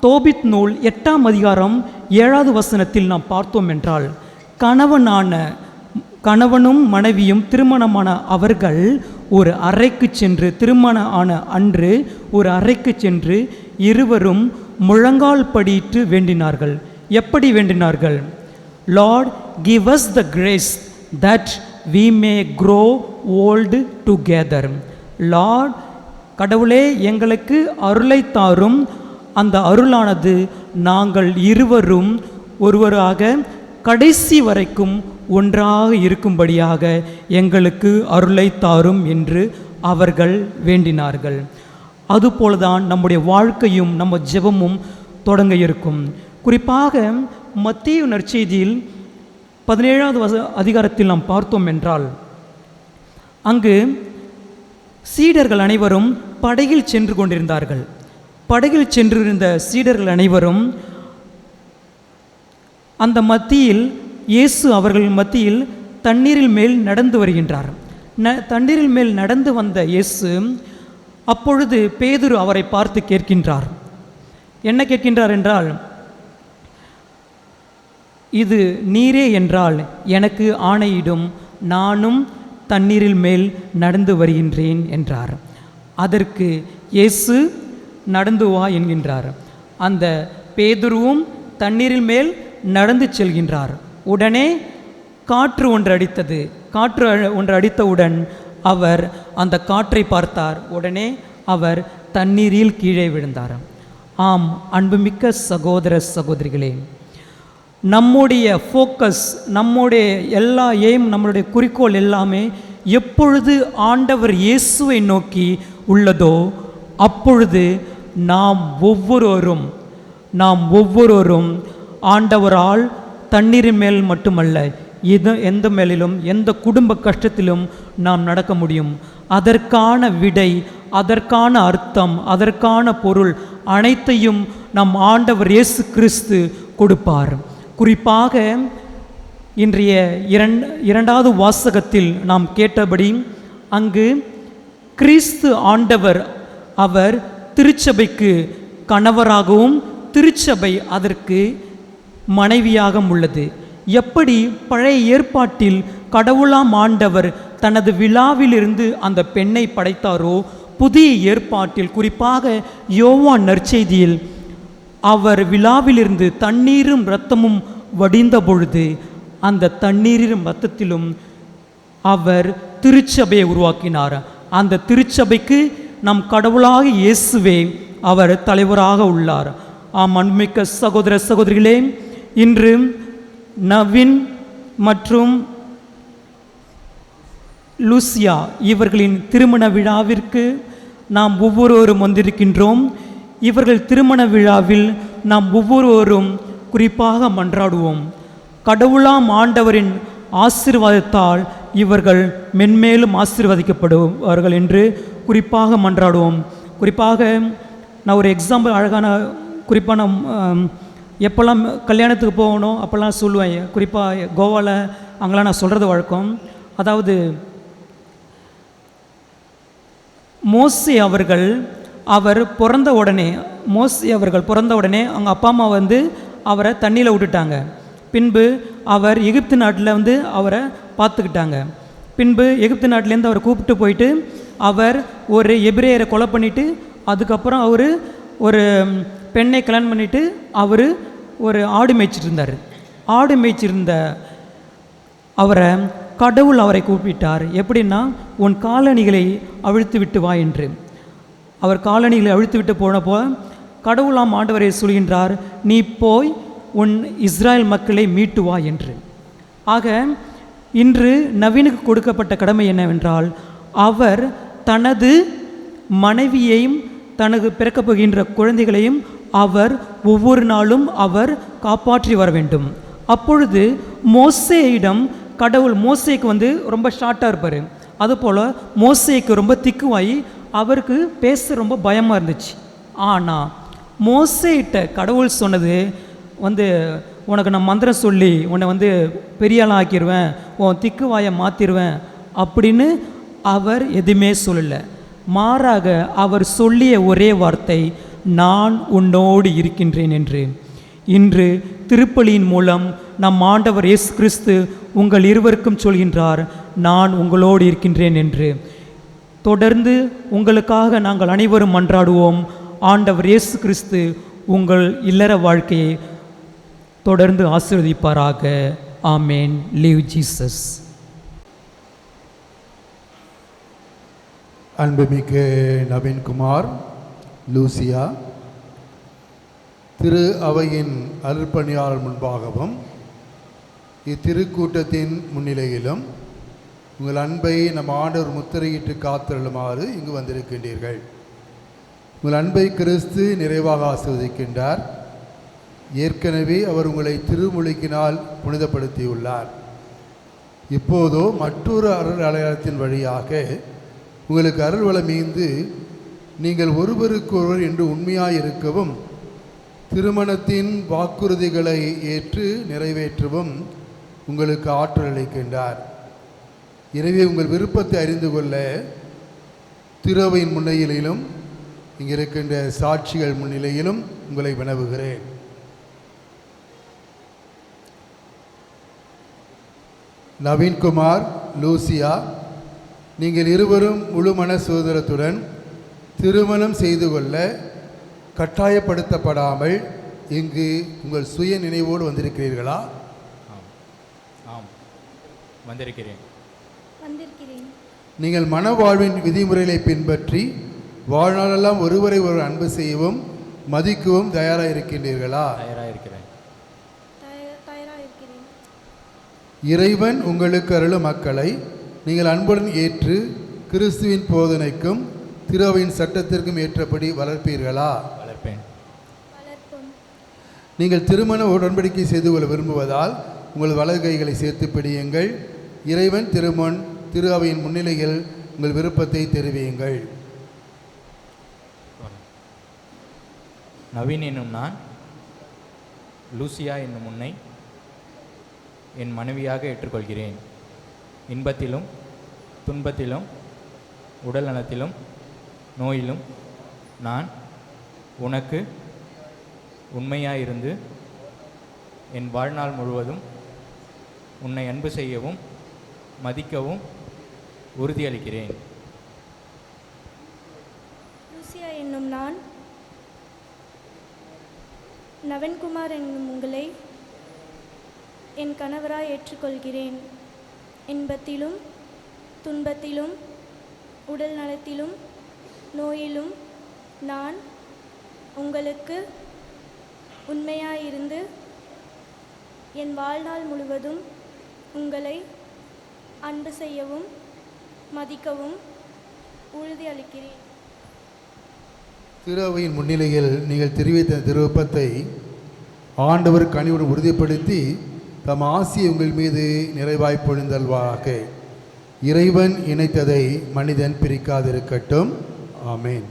தோபித் நூல் 8ஆம் அதிகாரம் 7வது வசனத்தில் நாம் பார்த்தோம் என்றால் கணவனும் மனைவியும் திருமணமான அவர்கள் ஒரு அறைக்கு சென்று திருமண ஆன அன்று ஒரு அறைக்கு சென்று இருவரும் முழங்கால் படியிட்டு வேண்டினார்கள். எப்படி வேண்டினார்கள்? Lord, give us the grace that we may grow old together. Lord, கடவுளே எங்களுக்கு அருளை தாரும். அந்த அருளானது நாங்கள் இருவரும் ஒருவராக கடைசி வரைக்கும் ஒன்றாக இருக்கும்படியாக எங்களுக்கு அருளை தாரும் என்று அவர்கள் வேண்டினார்கள். அதுபோலதான் நம்முடைய வாழ்க்கையும் நம்ம ஜெபமும் தொடங்க இருக்கும். குறிப்பாக மத்தேயு நற்செய்தியில் 17வது அதிகாரத்தில் நாம் பார்த்தோம் என்றால் அங்கு சீடர்கள் அனைவரும் படகில் சென்று கொண்டிருந்தார்கள். படகில் சென்றிருந்த சீடர்கள் அனைவரும் அந்த மத்தியில் இயேசு அவர்கள் மத்தியில் தண்ணீரில் மேல் நடந்து வருகின்றார். தண்ணீரில் மேல் நடந்து வந்த இயேசு அப்பொழுது பேதுரு அவரை பார்த்து கேட்கின்றார். என்ன கேட்கின்றார் என்றால், இது நீரே என்றால் எனக்கு ஆணையிடும், நானும் தண்ணீரில் மேல் நடந்து வருகின்றேன் என்றார். அதற்கு இயேசு நடந்து வா என்கின்றார். அந்த பேதுருவும் தண்ணீரில் மேல் நடந்து செல்கின்றார். உடனே காற்று ஒன்று அடித்தது. காற்று ஒன்று அடித்தவுடன் அவர் அந்த காற்றை பார்த்தார். உடனே அவர் தண்ணீரில் கீழே விழுந்தார். ஆம், அன்புமிக்க சகோதர சகோதரிகளே, நம்முடைய ஃபோக்கஸ், நம்முடைய எல்லா எய்ம், நம்மளுடைய குறிக்கோள் எல்லாமே எப்பொழுது ஆண்டவர் இயேசுவை நோக்கி உள்ளதோ அப்பொழுது நாம் ஒவ்வொருவரும் ஆண்டவரால் தண்ணீரின் மேல் மட்டுமல்ல, எந்த மேலிலும் எந்த குடும்ப கஷ்டத்திலும் நாம் நடக்க முடியும். அதற்கான விடை, அதற்கான அர்த்தம், அதற்கான பொருள் அனைத்தையும் நம் ஆண்டவர் இயேசு கிறிஸ்து கொடுப்பார். குறிப்பாக இன்றைய 2வது வாசகத்தில் நாம் கேட்டபடி அங்கு கிறிஸ்து ஆண்டவர் அவர் திருச்சபைக்கு கணவராகவும் திருச்சபை அதற்கு மனைவியாக உள்ளது. எப்படி பழைய ஏற்பாட்டில் கடவுளாம் ஆண்டவர் தனது விழாவிலிருந்து அந்த பெண்ணை படைத்தாரோ, புதிய ஏற்பாட்டில் குறிப்பாக யோவான் நற்செய்தியில் அவர் விழாவிலிருந்து தண்ணீரும் இரத்தமும் வடிந்த பொழுது அந்த தண்ணீரும் இரத்தத்திலும் அவர் திருச்சபையை உருவாக்கினார். அந்த திருச்சபைக்கு நம் கடவுளாக இயேசுவே அவர் தலைவராக உள்ளார். ஆம், அன்புமிக்க சகோதர சகோதரிகளே, இன்று நவீன் மற்றும் லூசியா இவர்களின் திருமண விழாவிற்கு நாம் ஒவ்வொருவரும் வந்திருக்கின்றோம். இவர்கள் திருமண விழாவில் நாம் ஒவ்வொருவரும் குறிப்பாக மன்றாடுவோம். கடவுளாம் ஆண்டவரின் ஆசீர்வாதத்தால் இவர்கள் மென்மேலும் ஆசீர்வதிக்கப்படுவார்கள் என்று குறிப்பாக மன்றாடுவோம். குறிப்பாக நான் ஒரு எக்ஸாம்பிள் அழகான குறிப்பாக எப்போல்லாம் கல்யாணத்துக்கு போகணும் அப்போல்லாம் சொல்லுவேன். குறிப்பாக கோவாவில் அங்கெல்லாம் நான் சொல்கிறது வழக்கம். அதாவது மோசே அவர்கள் பிறந்த உடனே அவங்க அப்பா அம்மா அவரை தண்ணியில் விட்டுட்டாங்க. பின்பு அவர் எகிப்து நாட்டில் அவரை பார்த்துக்கிட்டாங்க. பின்பு எகிப்து நாட்டிலேருந்து அவரை கூப்பிட்டு போயிட்டு அவர் ஒரு எபிரேயரை கொலை பண்ணிவிட்டு அதுக்கப்புறம் அவர் ஒரு பெண்ணை கல்யாணம் பண்ணிவிட்டு அவர் ஒரு ஆடு மேய்ச்சிட்டு இருந்தார். ஆடு மேய்ச்சிருந்த அவரை கடவுள் அவரை கூப்பிட்டார். எப்படின்னா, உன் காலணிகளை அவிழ்த்து விட்டு வா என்று. அவர் காலணிகளை அவிழ்த்து விட்டு போனப்போ கடவுளாம் ஆண்டவரை சொல்கின்றார், நீ போய் உன் இஸ்ராயல் மக்களை மீட்டு வா என்று. ஆக இன்று நவீனுக்கு கொடுக்கப்பட்ட கடமை என்னவென்றால், அவர் தனது மனைவியையும் தனக்கு பிறக்கப் போகின்ற குழந்தைகளையும் அவர் ஒவ்வொரு நாளும் அவர் காப்பாற்றி வர வேண்டும். அப்பொழுது மோசேயிடம் கடவுள், மோசேக்கு ரொம்ப ஷார்ட்டாக இருப்பார், அதுபோல் மோசேக்கு ரொம்ப திக்குவாயி அவருக்கு பேச ரொம்ப பயமாக இருந்துச்சு. ஆனால் மோசேயிட்ட கடவுள் சொன்னது உனக்கு நான் மந்திரம் சொல்லி உன்னை பெரிய ஆளாக ஆக்கிடுவேன், உன் திக்குவாயை மாற்றிடுவேன் அப்படின்னு அவர் எதுவுமே சொல்லலை. மாறாக அவர் சொல்லிய ஒரே வார்த்தை, நான் உன்னோடு இருக்கின்றேன் என்று. இன்று திருப்பலியின் மூலம் நம் ஆண்டவர் இயேசு கிறிஸ்து உங்கள் இருவருக்கும் சொல்கின்றார், நான் உங்களோடு இருக்கின்றேன் என்று. தொடர்ந்து உங்களுக்காக நாங்கள் அனைவரும் மன்றாடுவோம். ஆண்டவர் இயேசு கிறிஸ்து உங்கள் இல்லற வாழ்க்கையை தொடர்ந்து ஆசீர்வதிப்பாராக. ஆமேன். Live Jesus. அன்புமிக்க நவீன்குமார், லூசியா, திரு அவையின் அருட்பணியாளர் முன்பாகவும் இத்திருக்கூட்டத்தின் முன்னிலையிலும் உங்கள் அன்பை நம் ஆண்டவர் முத்திரையிட்டு காத்தருளுமாறு இங்கு வந்திருக்கின்றீர்கள். உங்கள் அன்பை கிறிஸ்து நிறைவாக ஆசீர்வதிக்கின்றார். ஏற்கனவே அவர் உங்களை திருமுழுக்கினால் புனிதப்படுத்தியுள்ளார். இப்போதோ மற்றொரு அருள் அடையாளத்தின் வழியாக உங்களுக்கு அருள் வளமீந்து நீங்கள் ஒருவருக்கொருவர் என்று உண்மையாயிருக்கவும் திருமணத்தின் வாக்குறுதிகளை ஏற்று நிறைவேற்றவும் உங்களுக்கு ஆற்றல் அளிக்கின்றார். எனவே உங்கள் விருப்பத்தை அறிந்து கொள்ள திருவையின் முன்னிலையிலும் இங்கே இருக்கின்ற சாட்சிகள் முன்னிலையிலும் உங்களை வினவுகிறேன். நவீன்குமார், லூசியா, நீங்கள் இருவரும் முழு மன சுதந்திரத்துடன் திருமணம் செய்து கொள்ள கட்டாயப்படுத்தப்படாமல் இங்கு உங்கள் சுய நினைவோடு வந்திருக்கிறீர்களா? ஆம், வந்திருக்கிறேன். நீங்கள் மனவாழ்வின் விதிமுறைகளை பின்பற்றி வாழ்நாளெல்லாம் ஒருவரை ஒருவர் அன்பு செய்யவும் மதிக்கவும் தயாராக இருக்கின்றீர்களா? இறைவன் உங்களுக்கு அருளும் மக்களை நீங்கள் அன்புடன் ஏற்று கிறிஸ்துவின் போதனைக்கும் திருவையின் சட்டத்திற்கும் ஏற்றபடி வளர்ப்பீர்களா? வளர்ப்பேன். நீங்கள் திருமண உடன்படிக்கை செய்து கொள்ள விரும்புவதால் உங்கள் வலதுகைகளை சேர்த்து பிடியுங்கள். இறைவன் திரு அவையின் முன்னிலையில் உங்கள் விருப்பத்தை தெரிவியுங்கள். நவீன் என்னும் நான் லூசியா என்னும் உன்னை என் மனைவியாக ஏற்றுக்கொள்கிறேன். இன்பத்திலும் துன்பத்திலும் உடல் நலத்திலும் நோயிலும் நான் உனக்கு உண்மையாயிருந்து என் வாழ்நாள் முழுவதும் உன்னை அன்பு செய்யவும் மதிக்கவும் உறுதியளிக்கிறேன். லூசியா என்னும் நான் நவீன்குமார் என்னும் உங்களை என் கணவராய் ஏற்றுக்கொள்கிறேன். இன்பத்திலும் துன்பத்திலும் உடல் நலத்திலும் நோயிலும் நான் உங்களுக்கு உண்மையாயிருந்து என் வாழ்நாள் முழுவதும் உங்களை அன்பு செய்யவும் மதிக்கவும் உறுதியளிக்கிறேன். திரு அவையின் முன்னிலையில் நீங்கள் தெரிவித்த திருப்பத்தை ஆண்டவர் கனிவுடன் உறுதிப்படுத்தி தம் ஆசியை உங்கள் மீது நிறைவாய் பொழிந்தல்வாராக. இறைவன் இணைத்ததை மனிதன் பிரிக்காதிருக்கட்டும். ஆமேன்.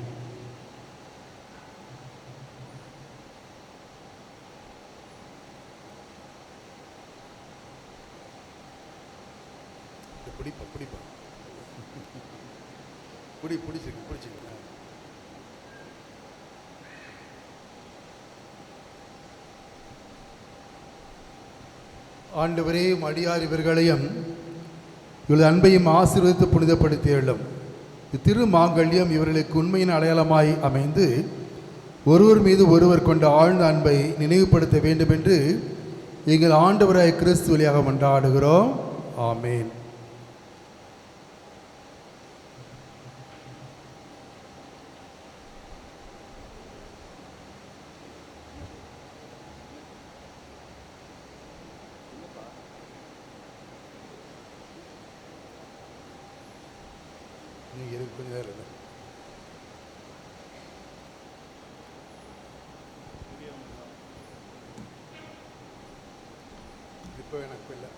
ஆண்டவரே, அடியார் இவர்களையும் இவளது அன்பையும் ஆசீர்வதித்து புனிதப்படுத்தியுள்ளோம். திரு மாங்கல்யம் இவர்களுக்கு உண்மையின் அடையாளமாய் அமைந்து ஒருவர் மீது ஒருவர் கொண்ட ஆழ்ந்த அன்பை நினைவுபடுத்த வேண்டும் என்று எங்கள் ஆண்டவராய் கிறிஸ்து வழியாக மன்றாடுகிறோம். ஆமேன். இப்போ எனக்கு இல்லை.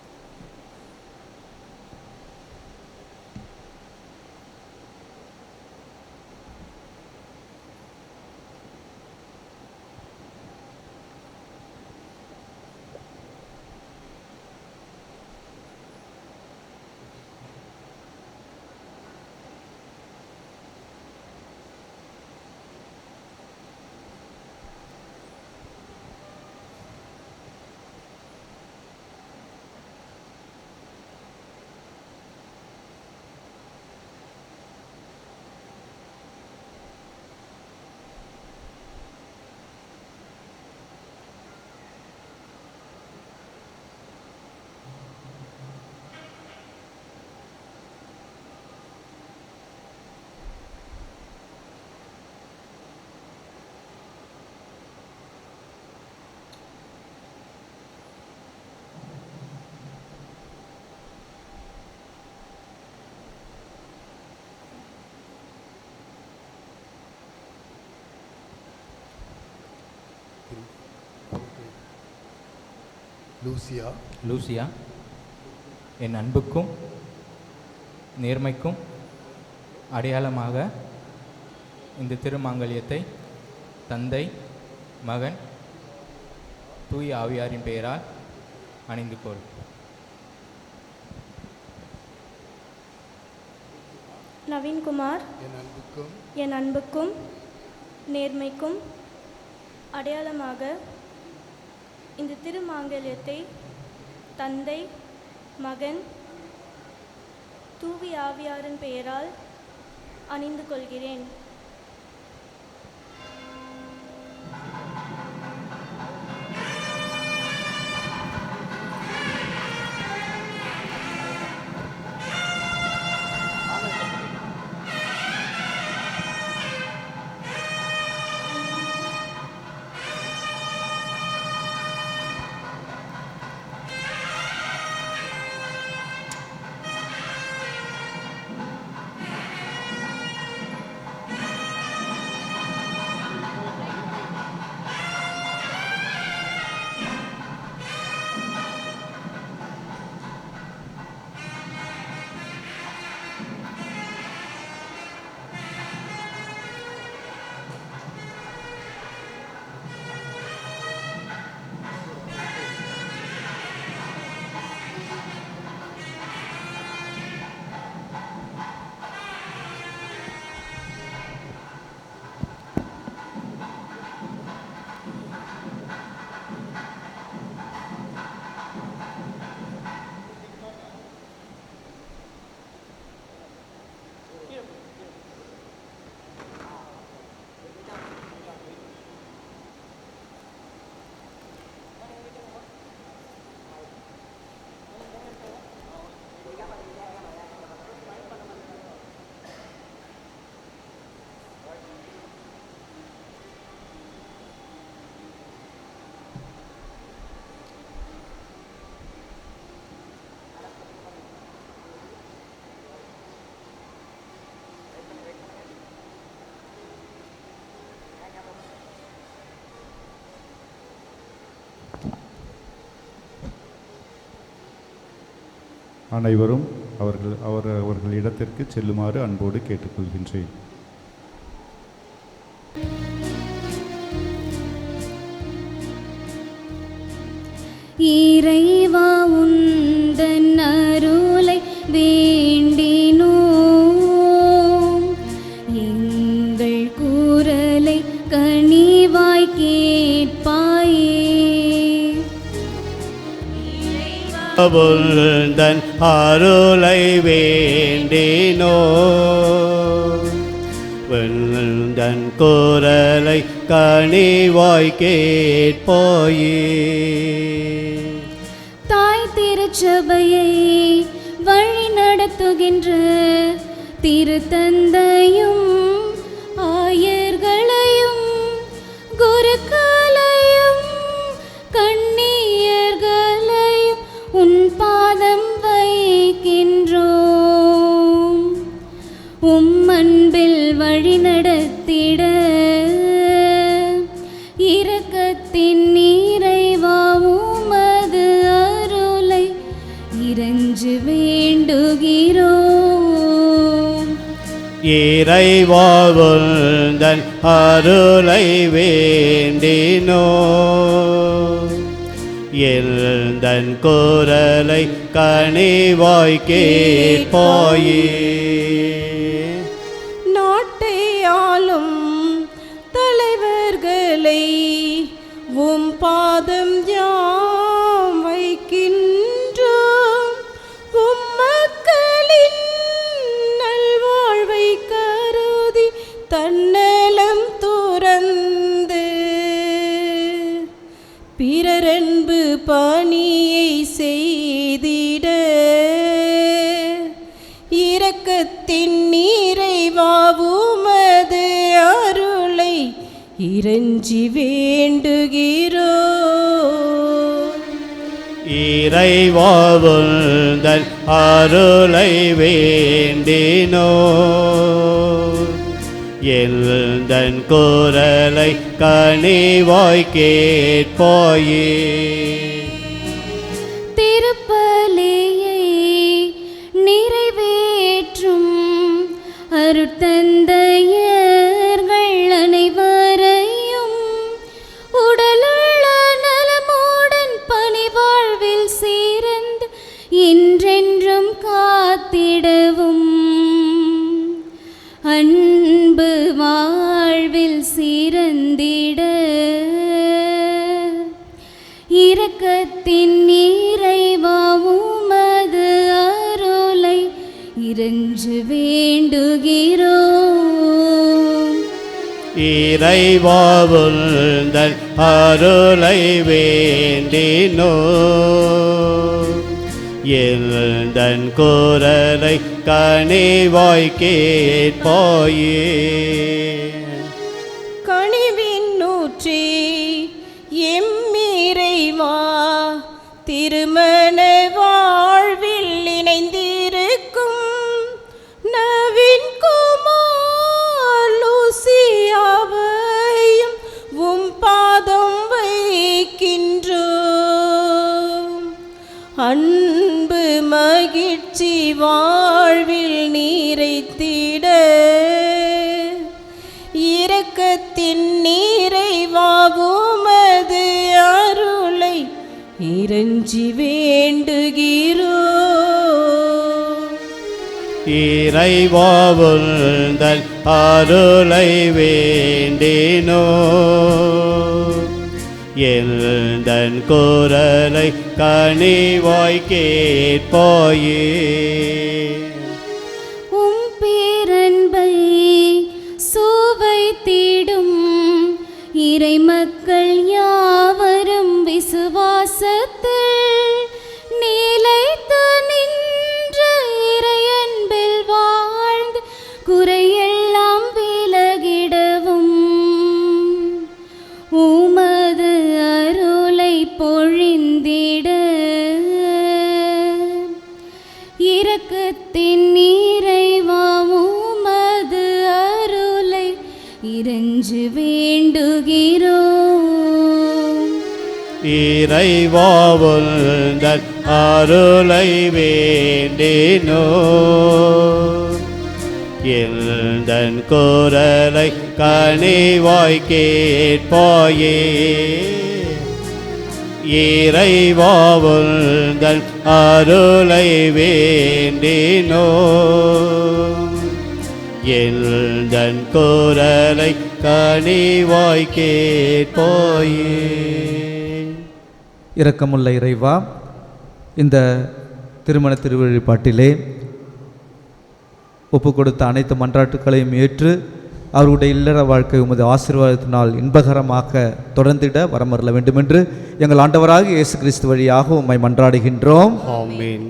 லூசியா, என் அன்புக்கும் நேர்மைக்கும் அடையாளமாக இந்த திருமாங்கல்யத்தை தந்தை, மகன், தூய ஆவியாரின் பெயரால் அணிந்து கொள். நவீன்குமார், என் அன்புக்கும் நேர்மைக்கும் அடையாளமாக இந்த திருமாங்கல்யத்தை தந்தை, மகன், தூவி ஆவியாரின் பெயரால் அணிந்து கொள்கிறேன். அனைவரும் அவர்கள் இடத்திற்கு செல்லுமாறு அன்போடு கேட்டுக்கொள்கின்றேன். இறைவா உந்தன் அருளை வேண்டினோம், எங்கள் குரலை கனிவாய் கேட்பாயே. உந்தன் அருளை வேண்டினோம், தன் குரலை கனிவாய் கேட்பாயே. தாய் திருச்சபையை வழி நடத்துகின்ற திருத்தந்தையும் ஆயர்களையும் குருக்களையும் கண்ணியர்களையும் உன் பாதம் வைக்கின்றோம். அன்பில் வழி நடத்திட இரக்கத்தின் நிறைவா உமது அருளை இறைஞ்சு வேண்டுகிறோம். இறைவாழ்ந்தன் அருளை வேண்டினோ எந்தன் குரலை கனிவாய் கேட்பாயே. நாட்டை ஆளும் தலைவர்களை உம் பாதம் யாம் வைக்கின்றோம். உம் மக்களின் நல்வாழ்வை கருதி தன்னலம் துறந்து பிறரன்பு பணியை செய்திட இரக்கத்தின் நிறைவாவுமது அருளை இறைஞ்சி வேண்டுகிறோம். இறைவாழ்ந்தன் அருளை வேண்டினோ எந்தன் குரலை கனிவாய் கேட்பாயே. திருப்பலியை நிறைவேற்றும் அருட்தந்தையர்கள் அனைவரையும் உடலுள்ள நலமுடன் பணிவாழ்வில் சேர்ந்து என்றென்றும் காத்திடவும் அன்பு வாழ்வில் சிறந்திட இரக்கத்தின் நிறைவாவுமது அருளை இறைஞ்சு வேண்டுகிறோம். இறைவாழ்ந்தன் அருளை வேண்டினோ எந்தன் குரலை கனிவாய் கேட்பாயே. கனிவின் நூற்றி எம்மிறைவா திருமண வாழ்வில் இணைந்திருக்கும் நவீன் குமார் லூசியாவையும் உம் பாதம் வைக்கின்றோம். அன்பு மகிழ்ச்சி வாழ்வில் நிறைத்திட இரக்கத்தின் நிறைவாவுமது அருளை இறைஞ்சி வேண்டுகிறோம். இறைவாழ்ந்தன் அருளை வேண்டினோ எந்தன் குரலை கனிவாய் கேட்பாயே. உம் பேரன்பை சுவைத்திடும் இறை மக்கள் யாவரும் விசுவாசத்தில் நிலைத்து நின்ற இறையன்பில் வாழ்ந்து குறையெல்லாம் விலகிடவும் உமது அருளை பொழிந்திட இரக்கத்தின் நிறைவாவுமது அருளை இறைஞ்சு வேண்டுகிறோம். இறைவாழ்ந்தன் அருளை வேண்டினோ எந்தன் குரலை கனிவாய் கேட்பாயே. இறைவாழ்ந்தன் அருளை வேண்டினோ எந்தன் குரலை கனிவாய் கேட்பாயே. இரக்கமுள்ள இறைவா, இந்த திருமண திருவழிபாட்டிலே ஒப்பு கொடுத்த அனைத்து மன்றாட்டுக்களையும் ஏற்று அவருடைய இல்லற வாழ்க்கை உமது ஆசீர்வாதத்தினால் இன்பகரமாக தொடர்ந்திட வரமருள வேண்டுமென்று எங்கள் ஆண்டவராகிய இயேசு கிறிஸ்து வழியாக உம்மை மன்றாடுகின்றோம். ஆமென்.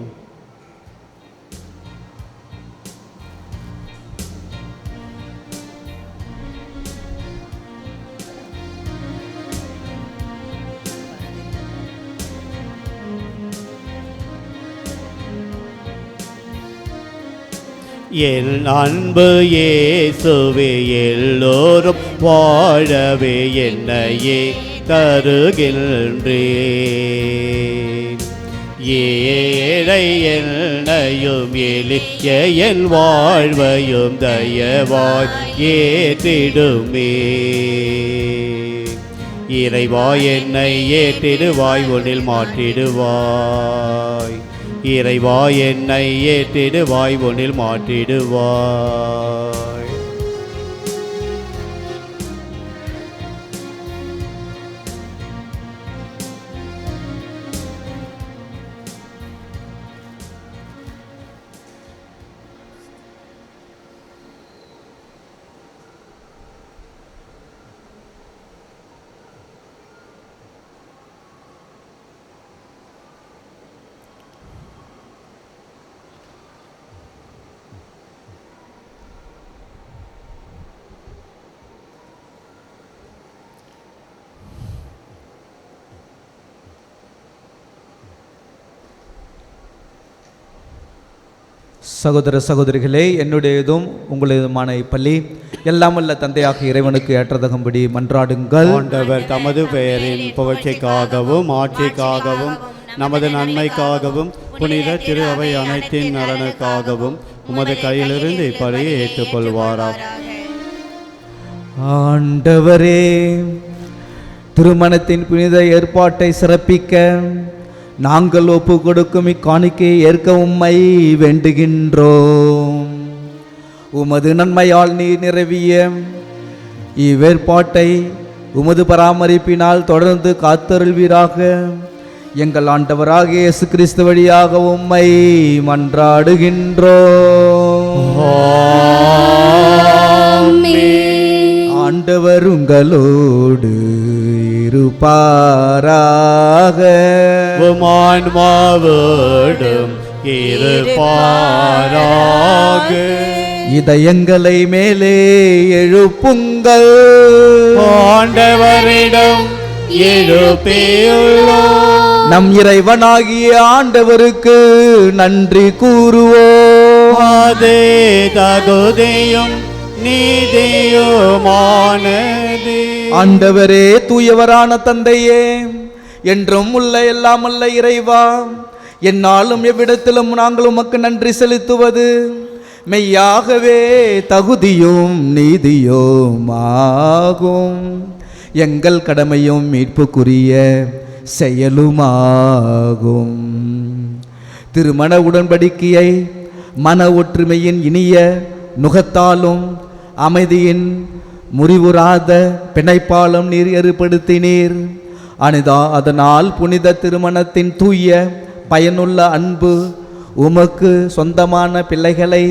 என் அன்பு இயேசுவே எல்லோரும் வாழவே என்னையே தருகின்றேன். ஏழை என்னையும் எளிய என் வாழ்வையும் தயவாய் ஏற்றிடுமே. இறைவா என்னை ஏற்றிடுவாய், ஒன்றில் மாற்றிடுவாய். இறைவா என்னை ஏற்றிடுவாய், ஒன்றில் மாற்றிடுவாய். சகோதர சகோதரிகளே, என்னுடையதும் உங்களுடையதுமான இப்பள்ளி எல்லாம் வல்ல தந்தையாக இறைவனுக்கு ஏற்றதகும்படி மன்றாடுங்கள். ஆண்டவர் தமது பெயரின் புகழ்ச்சிக்காகவும் ஆட்சிக்காகவும் நமது நன்மைக்காகவும் புனித திரு அவை அனைத்தின் நலனுக்காகவும் உமது கையிலிருந்து இப்படியே ஏற்றுக்கொள்வாராம். ஆண்டவரே, திருமணத்தின் புனித ஏற்பாட்டை சிறப்பிக்க நாங்கள் ஒப்பு கொடுக்கும் இக்காணிக்கையை ஏற்க உம்மை வேண்டுகின்றோம். உமது நன்மையால் நீர் நிறைவிய இவ்வேற்பாட்டை உமது பராமரிப்பினால் தொடர்ந்து காத்தருள்வீராக. எங்கள் ஆண்டவராகிய இயேசு கிறிஸ்து வழியாக உம்மை மன்றாடுகின்றோம். ஆண்டவர் உங்களோடு இருப்பாராக. உமான்மாவோடும் இருப்பாராக. இதயங்களை மேலே எழுப்புங்கள். ஆண்டவரிடம் எழுப்பியுள்ளோம். நம் இறைவனாகிய ஆண்டவருக்கு நன்றி கூறுவோம். அதே தகுதியும் நீதியுமானது. ஆண்டவரே, தூயவரான தந்தையே, என்றும் உள்ள எல்லாம் அல்ல இறைவா, என்னாலும் எவ்விடத்திலும் நாங்கள் உமக்கு நன்றி செலுத்துவது மெய்யாகவே தகுதியும் நீதியும் ஆகும். எங்கள் கடமையும் மீட்புக்குரிய செயலுமாகும். திருமண உடன்படிக்கையை மன ஒற்றுமையின் இனிய நுகத்தாலும் அமைதியின் முறிவுறாத பிணைப்பாலும் நீர் ஏற்படுத்தினீர். அதனால் புனித திருமணத்தின் தூய பயனுள்ள அன்பு உமக்கு சொந்தமான பிள்ளைகளை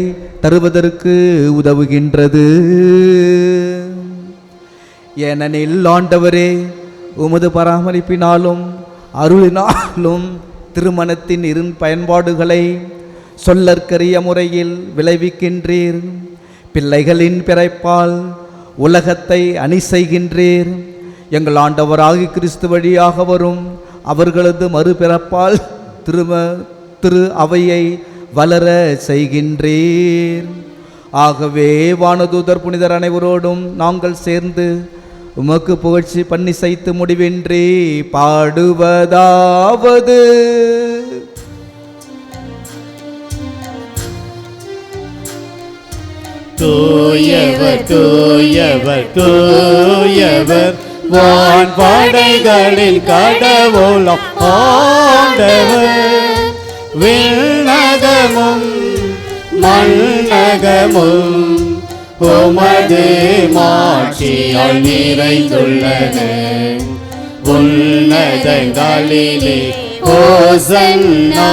தருவதற்கு உதவுகின்றது. ஏனெனில் ஆண்டவரே, உமது பராமரிப்பினாலும் அருளினாலும் திருமணத்தின் இரு பயன்பாடுகளை சொல்லற்கரிய முறையில் விளைவிக்கின்றீர். பிள்ளைகளின் பிறப்பால் உலகத்தை அணி செய்கின்றீர். எங்கள் ஆண்டவராகிய கிறிஸ்து வழியாக வரும் அவர்களது மறுபிறப்பால் திரு அவையை வளர செய்கின்றீர். ஆகவே வானதூதர் புனிதர் அனைவரோடும் நாங்கள் சேர்ந்து உமக்கு புகழ்ச்சி பண்ணி செய்து முடிவின்றி பாடுவதாவது: தூயவர் தூயவர் தூயவர் வான்படைகளின் கடவுளாம் ஆண்டவர். விண்ணகமும் மண்ணகமும் உமது மாட்சியால் நிறைந்துள்ளன. உன்னதங்களிலே ஓசன்னா,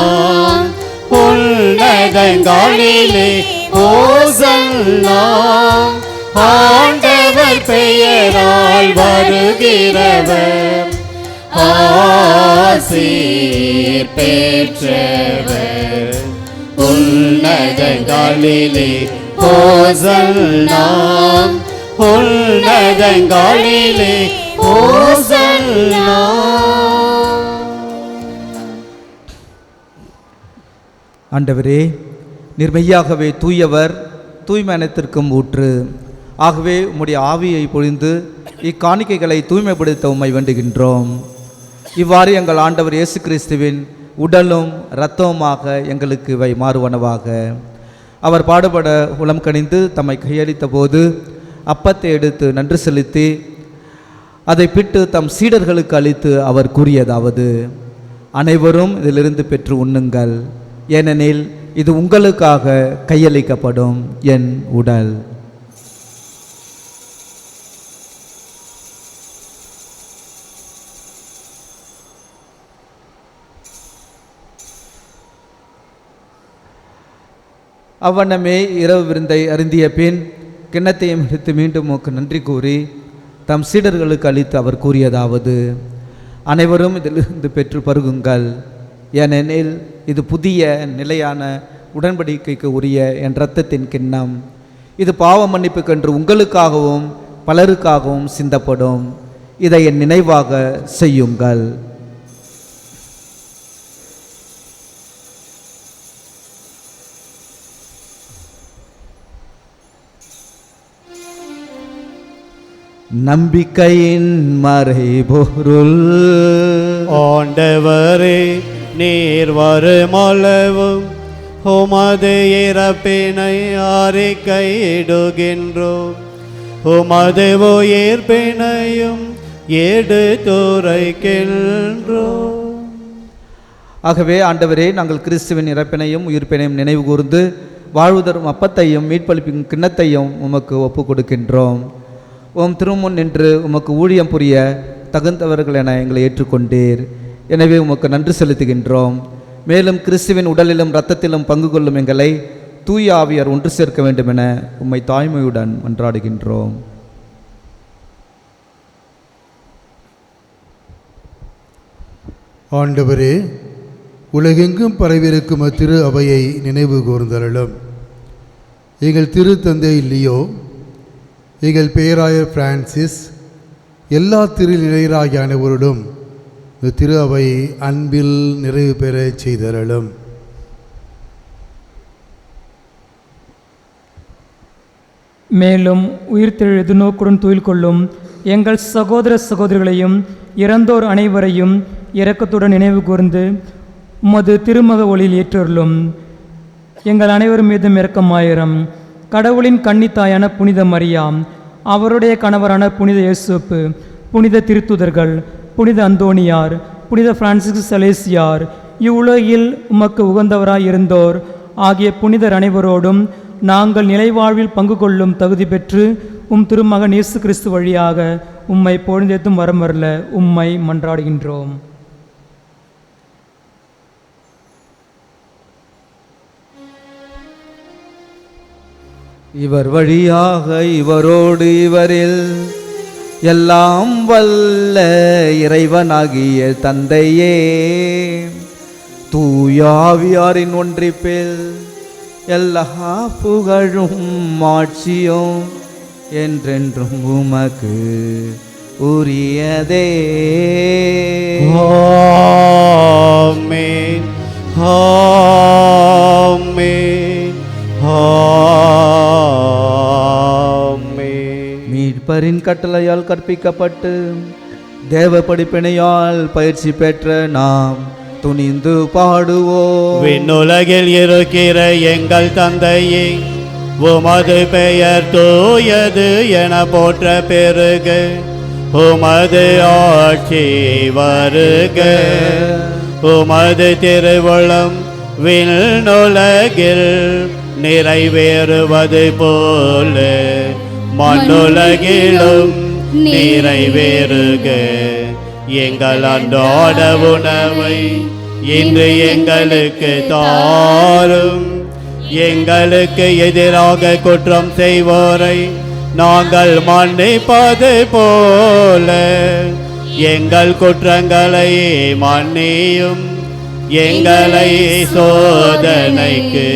உன்னதங்களிலே ஓசன்னா. ஆண்டவர் பெயரால் வருகிறவர் ஆசீர் பெற்றவர் உன்னதங்களிலே ஓசன்னா உன்னதங்களிலே ஓசன்னா. ஆண்டவரே, நிர்மையாகவே தூயவர், தூய்மையானத்திற்கும் ஊற்று. ஆகவே உம்முடைய ஆவியை பொழிந்து இக்காணிக்கைகளை தூய்மைப்படுத்த உம்மை வேண்டுகின்றோம். இவ்வாறு எங்கள் ஆண்டவர் இயேசு கிறிஸ்துவின் உடலும் இரத்தமுமாக எங்களுக்கு இவை மாறுவனவாக. அவர் பாடுபட உளம் கனிந்து தம்மை கையளித்த போது அப்பத்தை எடுத்து நன்றி செலுத்தி அதை பிட்டு தம் சீடர்களுக்கு அளித்து அவர் கூறியதாவது: அனைவரும் இதிலிருந்து பெற்று உண்ணுங்கள், ஏனெனில் இது உங்களுக்காக கையளிக்கப்படும் என் உடல். அவ்வண்ணமே இரவு விருந்தை அருந்திய பின் கிண்ணத்தையும் எடுத்து மீண்டும் உமக்கு நன்றி கூறி தம் சீடர்களுக்கு அளித்து அவர் கூறியதாவது: அனைவரும் இதிலிருந்து பெற்று பருகுங்கள், ஏனெனில் இது புதிய நிலையான உடன்படிக்கைக்கு உரிய என் இரத்தத்தின் கிண்ணம். இது பாவ மன்னிப்புக்கென்று உங்களுக்காகவும் பலருக்காகவும் சிந்தப்படும். இதை என் நினைவாக செய்யுங்கள். நம்பிக்கையின் மறைபொருள். ஆண்டவரே, நீர் வருமளவும் உமது இறப்பினை அறிக்கையிடுகின்றோம், உமது உயிர்ப்பினையும் எடுத்துரைக்கின்றோம். ஆகவே ஆண்டவரே, நாங்கள் கிறிஸ்துவின் இறப்பினையும் உயிர்ப்பினையும் நினைவு கூர்ந்து வாழ்வுதரும் அப்பத்தையும் மீட்பளிப்பின் கிண்ணத்தையும் உமக்கு ஒப்பு கொடுக்கின்றோம். உம் திருமுன் நின்று உமக்கு ஊழியம் புரிய தகுந்தவர்கள் என எங்களை ஏற்றுக்கொண்டீர். எனவே உமக்கு நன்றி செலுத்துகின்றோம். மேலும் கிறிஸ்துவின் உடலிலும் இரத்தத்திலும் பங்கு கொள்ளும் எங்களை தூய ஆவியார் ஒன்று சேர்க்க வேண்டும் என உம்மை தாய்மையுடன் மன்றாடுகின்றோம். ஆண்டவரே, உலகெங்கும் பரவியிருக்கும் திரு அவையை நினைவு கூர்ந்தருளும். எங்கள் திரு தந்தை லியோ, எங்கள் பேராயர் பிரான்சிஸ், எல்லா திருநிலையராகிய அனைவரோடும் இந்த திரு அவை அன்பில் நிறைவு பெற செய்தருளும். மேலும் உயிர்த்தெழு எதிர்நோக்குடன் துயில் கொள்ளும் எங்கள் சகோதர சகோதரிகளையும் இறந்தோர் அனைவரையும் இரக்கத்துடன் நினைவு கூர்ந்து உமது திருமக ஒளியில் ஏற்றருளும். எங்கள் அனைவர் மீதும் இரக்கமாயிரம். கடவுளின் கன்னித்தாயான புனித மரியாம், அவருடைய கணவரான புனித யோசேப்பு, புனித திருத்துதர்கள், புனித அந்தோனியார், புனித பிரான்சிஸ் சலேசியார், இவ்வுலகில் உமக்கு உகந்தவராய் இருந்தோர் ஆகிய புனிதர் அனைவரோடும் நாங்கள் நிலைவாழ்வில் பங்கு கொள்ளும் தகுதி பெற்று உம் திருமகன் இயேசு கிறிஸ்து வழியாக உம்மை பொழுந்தேத்தும் வரமரல உம்மை மன்றாடுகின்றோம். இவர் வழியாக இவரோடு இவரில் எல்லாம் வல்ல இறைவனாகிய தந்தையே, தூயாவியாரின் ஒன்றிப்பில் எல்லா புகழும் ஆட்சியும் என்றென்றும் உமக்கு உரியதே. ஆமென், ஆமென், ஆமென். மீட்பரின் கட்டளையால் கற்பிக்கப்பட்டு தேவ படிப்பினையால் பயிற்சி பெற்ற நாம் துணிந்து பாடுவோம். விண்ணுலகில் இருக்கிற எங்கள் தந்தையே, உமது பெயர் தூயது என போற்ற பெருக, உமது ஆட்சி வருக, உமது திருவுளம் விண்ணுலகில் நிறைவேறுவது போல மண்ணுலகிலும் நிறைவேறுக. எங்கள் அன்றாட உணவை இன்று எங்களுக்கு தாரும். எங்களுக்கு எதிராக குற்றம் செய்வோரை நாங்கள் மன்னிப்பது போல எங்கள் குற்றங்களை மன்னியும், எங்களை சோதனைக்கு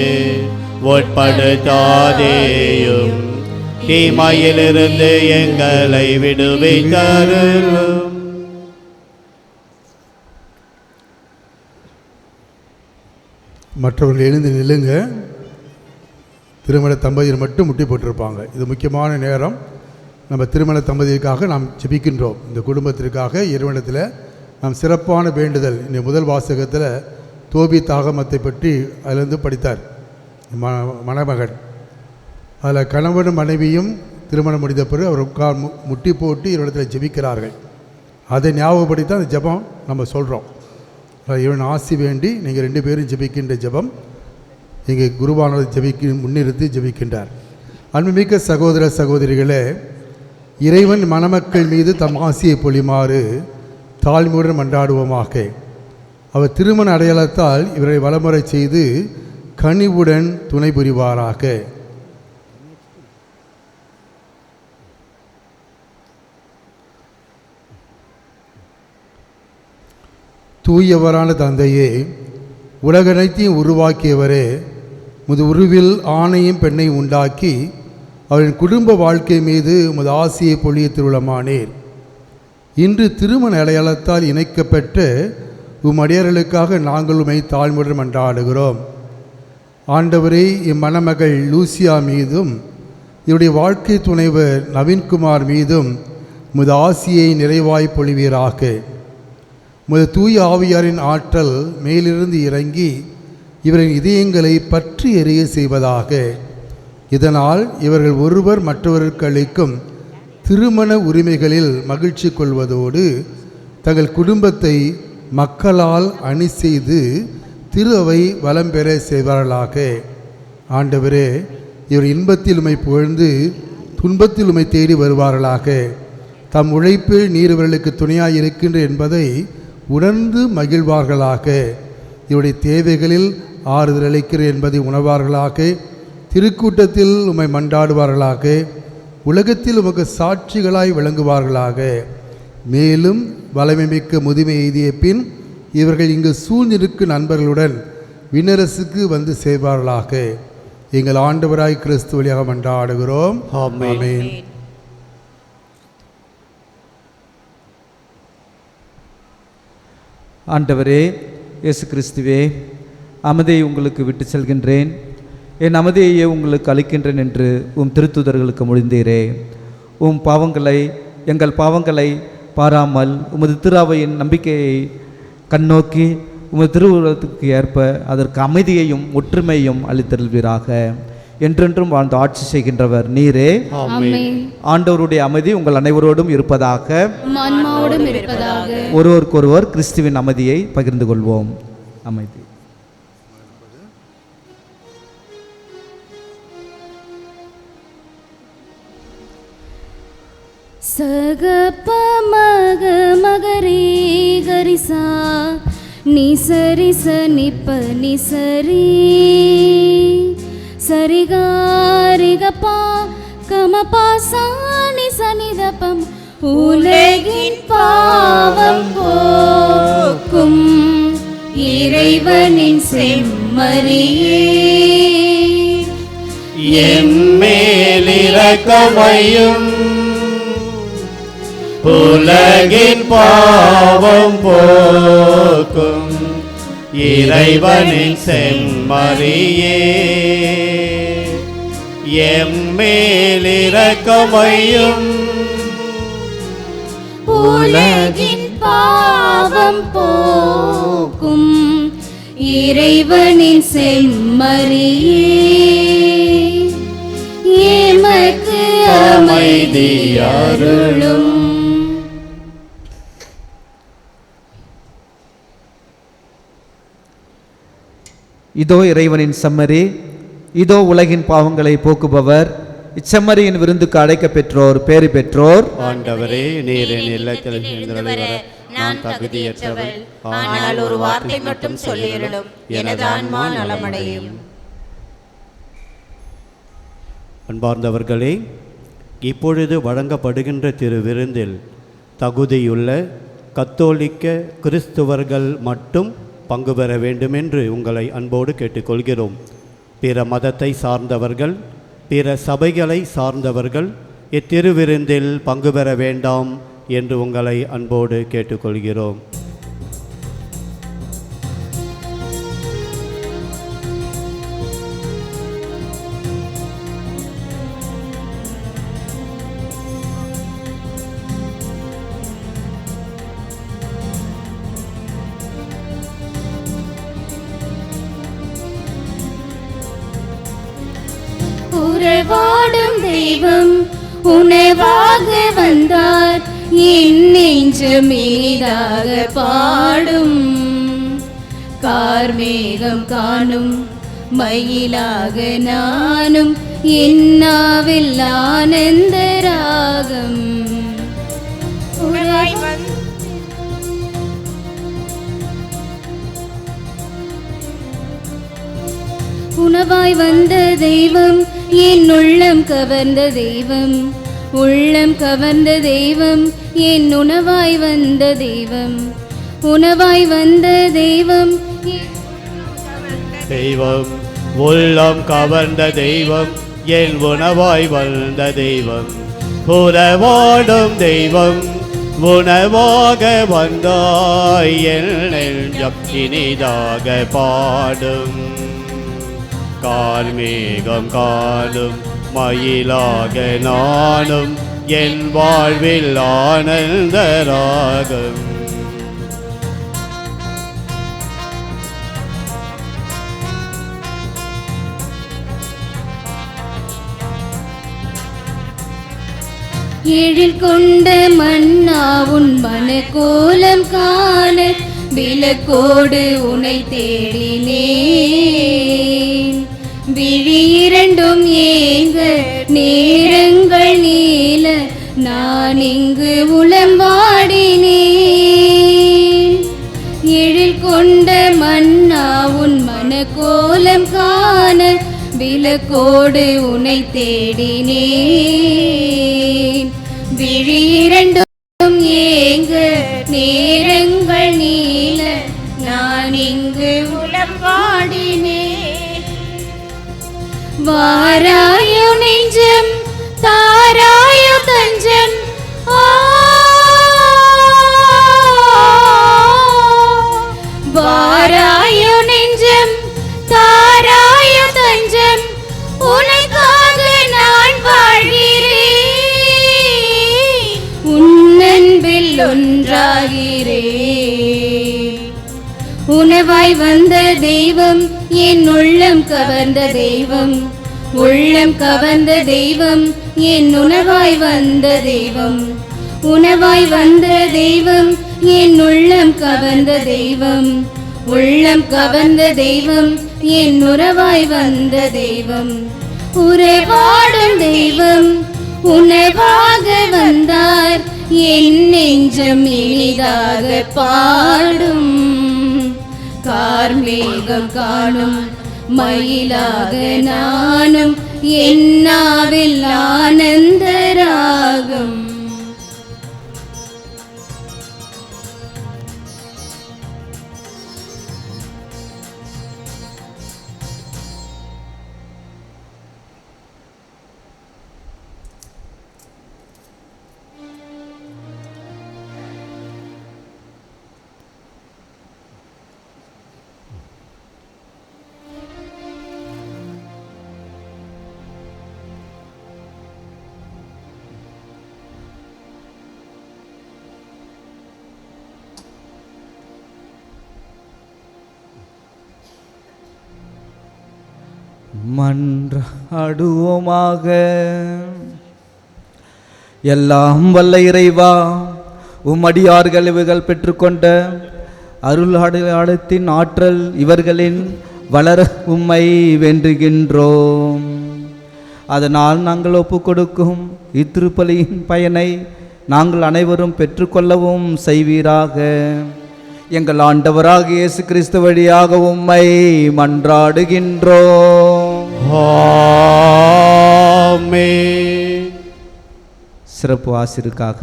உட்படுத்தாதேயும், தீமையிலிருந்து எங்களை விடுவித்தருளும். மற்றவர்கள் எழுந்து நில்லுங்க. திருமண தம்பதியர் மட்டும் முட்டி போட்டிருப்பாங்க. இது முக்கியமான நேரம். நம்ம திருமண தம்பதியருக்காக நாம் ஜெபிக்கின்றோம். இந்த குடும்பத்திற்காக இறைவனிடத்தில் நாம் சிறப்பான வேண்டுதல். இந்த முதல் வாசகத்தில் தோபி தாகமத்தை பற்றி அதிலிருந்து படித்தார் மணமகன். அதில் கணவனும் மனைவியும் திருமணம் முடிந்த பிறகு அவர் முட்டி போட்டு இறைவனிடத்தில் ஜெபிக்கிறார்கள். அதை ஞாபகப்படுத்தி அந்த ஜெபம் நம்ம சொல்கிறோம். இவன் ஆசி வேண்டி நீங்கள் 2 பேரும் ஜெபிக்கின்ற ஜெபம் இங்கே குருவானவர் முன்னிறுத்தி ஜெபிக்கின்றார். அன்புமிக்க சகோதர சகோதரிகளே, இறைவன் மணமக்கள் மீது தம் ஆசியை பொழிமாறு தாழ்மையுடன் மன்றாடுவோமாக. அவர் திருமண அடையாளத்தால் இவரை வளமுறை செய்து கனிவுடன் துணை புரிவாராக. தூயவரான தந்தையே, உலகனைத்தையும் உருவாக்கியவரே, முது உருவில் ஆணையும் பெண்ணையும் உண்டாக்கி அவரின் குடும்ப வாழ்க்கை மீது உமது ஆசியை பொழிய திருவுளமானீர். இன்று திருமண அடையாளத்தால் இணைக்கப்பட்ட அடியார்களுக்காக நாங்கள் உம்மை தாழ்மையுடன் மன்றாடுகிறோம். ஆண்டவரே, இம்மணமகள் லூசியா மீதும் இவருடைய வாழ்க்கை துணைவர் நவீன்குமார் மீதும் உமது ஆசியை நிறைவாய் பொழிவீராக. உமது தூய ஆவியாரின் ஆற்றல் மேலிருந்து இறங்கி இவரின் இதயங்களை பற்றி எரிய செய்வதாக. இதனால் இவர்கள் ஒருவர் மற்றவருக்கு அளிக்கும் திருமண உரிமைகளில் மகிழ்ச்சி கொள்வதோடு தங்கள் குடும்பத்தை மக்களால் அணி செய்து திரு அவை வளம் பெற செய்வார்களாக. ஆண்டவரே, இவர் இன்பத்தில் உம்மை புகழ்ந்து துன்பத்தில் உம்மை தேடி வருவார்களாக. தம் உழைப்பில் நீர் இவர்களுக்கு துணையாக இருக்கின்ற என்பதை உணர்ந்து மகிழ்வார்களாக. இவருடைய தேவைகளில் ஆறுதல் அளிக்கிற என்பதை உணர்வார்களாக. திருக்கூட்டத்தில் உம்மை மன்றாடுவார்களாக. உலகத்தில் உமக்கு சாட்சிகளாய் விளங்குவார்களாக. மேலும் வலிமைமிக்க முதுமை எய்திய பின் இவர்கள் இங்கு சூழ்ந்திருக்கும் நண்பர்களுடன் விண்ணரசுக்கு வந்து சேர்வார்களாக. எங்கள் ஆண்டவராய் கிறிஸ்து வழியாக மன்றாடுகிறோம். ஆமென். ஆண்டவரே இயேசு கிறிஸ்துவே, அமைதியை உங்களுக்கு விட்டு செல்கின்றேன், என் அமைதியையே உங்களுக்கு அளிக்கின்றேன் என்று உம் திருத்துதர்களுக்கு மொழிந்தீரே. எங்கள் பாவங்களை பாராமல் உமது திருஅவையின் நம்பிக்கையை கண்ணோக்கி உமது திருவுருவத்துக்கு ஏற்ப அதற்கு அமைதியையும் ஒற்றுமையும் அளித்தருள்வீராக. என்றென்றும் வாழ்ந்து ஆட்சி செய்கின்றவர் நீரே. ஆண்டவருடைய அமைதி உங்கள் அனைவரோடும் இருப்பதாக. ஒருவருக்கொருவர் கிறிஸ்துவின் அமைதியை பகிர்ந்து கொள்வோம். அமைதி. சகப மக மகரே கரிசா நிசரி சனிப்ப நிசரி சரிகாரிகப்பா கமபா சாணி சனிதபம் உலகின் பாவம் போக்கும் இறைவனின் செம்மறியே எம்மேல் இரக்கமையும் உலகின் பாவம் போக்கும் இறைவனின் செம்மறியே எம்மேல் இரக்கமையும் உலகின் பாவம் போக்கும் இறைவனின் செம்மறியே எமக்கு அமைதி அருளும். இதோ இறைவனின் செம்மறி, இதோ உலகின் பாவங்களை போக்குபவர். இச்செம்மறியின் விருந்துக்கு அழைக்க பெற்றோர் பேறு பெற்றோர். ஆண்டவரே, நீர் என் இல்லத்தில் எழுந்தருளி வர நான் தகுதியற்றவள், ஆனால் ஒரு வார்த்தை மட்டும் சொல்லியருளும், எனது ஆன்மா நலமடையும். அன்பார்ந்தவர்களே, இப்பொழுது வழங்கப்படுகின்ற திருவிருந்தில் தகுதியுள்ள கத்தோலிக்க கிறிஸ்துவர்கள் மட்டும் பங்கு பெற வேண்டுமென்று உங்களை அன்போடு கேட்டுக்கொள்கிறோம். பிற மதத்தை சார்ந்தவர்கள், பிற சபைகளை சார்ந்தவர்கள் இத்திருவிருந்தில் பங்கு பெற வேண்டாம் என்று உங்களை அன்போடு கேட்டுக்கொள்கிறோம். உறவாடும் தெய்வம் உணவாக வந்தார், என் நெஞ்சம் இனிதாக பாடும். கார்மேகம் காணும் மயிலாக நானும், என்னாவில் ஆனந்த ராகம். உணவாய் வந்த தெய்வம், என் உள்ளம் கவர்ந்த தெய்வம், உள்ளம் கவர்ந்த தெய்வம், என் உணவாய் வந்த தெய்வம், உணவாய் வந்த தெய்வம், தெய்வம் உள்ளம் கவர்ந்த தெய்வம், என் உணவாய் வந்த தெய்வம், உறவாடும் தெய்வம், உணவாக வந்தாய், என் நெஞ்சம் இனிதாக பாடும். கார்மேகம் காணும் மயிலாக நானும், என் வாழ்வில் ஆனந்த ராகம். எழில் கொண்ட மன்னா உன் மனக்கோலம் காண, விளக்கோடு உனை தேடினேன். விழி இரண்டும் ஏங்க நேரங்கள் நீல, நான் இங்கு உளம்பாடினேன். எழில் கொண்ட மன்னா உன் மனக்கோலம் காண, விளக்கோடு உனை தேடினேன். விழி இரண்டும் ஏங்க நேரங்கள் நீல, நான் இங்கு உளம்பாடினேன். வாராயோ நெஞ்சம் தாராயோ தஞ்சம், வாராயோ நெஞ்சம் தாராயோ தஞ்சம், உனக்காக நான் வாழ்கிறேன், உன்னன்பில் ஒன்றாகிறேன். உணவாய் வந்த தெய்வம், என் உள்ளம் கவர்ந்த தெய்வம், உள்ளம் கவர்ந்த தெய்வம், என் உணவாய் வந்த தெய்வம், உணவாய் வந்த தெய்வம், என் உள்ளம் கவர்ந்த தெய்வம், உள்ளம் கவர்ந்த தெய்வம், என் உறவாய் வந்த தெய்வம். உறவாடும் தெய்வம் உணவாக வந்தார், என் நெஞ்சம் இனிதாக பாடும். கார்மேகம் காணும் மயிலாக நானும், என்னாவில் ஆனந்த ராகம். மன்றாடுவோமாக. எல்லாம் வல்ல இறைவா, உம்மடியார்கள் இவர்கள் பெற்றுக்கொண்ட அருளாடத்தின் ஆற்றல் இவர்களின் வளர உம்மை வேண்டுகின்றோம். அதனால் நாங்கள் ஒப்புக்கொடுக்கும் இத்திருப்பலியின் பயனை நாங்கள் அனைவரும் பெற்றுக்கொள்ளவும் செய்வீராக. எங்கள் ஆண்டவராகிய இயேசு கிறிஸ்து வழியாக உம்மை மன்றாடுகின்றோம். ஆமென். சிறப்பு ஆசிரியருக்காக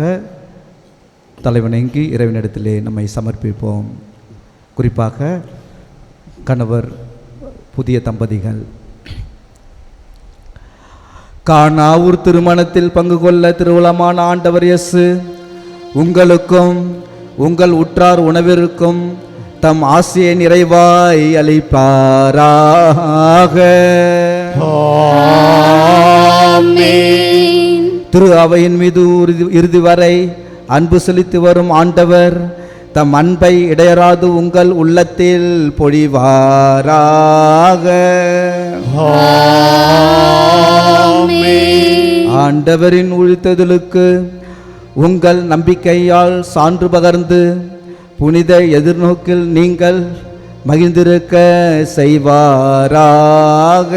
தலைவணங்கி இறைவனிடத்திலே நம்மை சமர்ப்பிப்போம். குறிப்பாக கணவர் புதிய தம்பதிகள் கானாவூர் திருமணத்தில் பங்கு கொள்ள திருவுளமான ஆண்டவர் இயேசு உங்களுக்கும் உங்கள் உற்றார் உணவிற்கும் தம் ஆசியை நிறைவாய் அளிப்பாராக. திரு அவையின் மீது இறுதி வரை அன்பு செலுத்தி வரும் ஆண்டவர் தம் அன்பை இடையராது உங்கள் உள்ளத்தில் பொழிவாராக. ஆண்டவரின் உழித்தலுக்கு உங்கள் நம்பிக்கையால் சான்று பகர்ந்து புனித எதிர்நோக்கில் நீங்கள் மகிழ்ந்திருக்க செய்வாராக.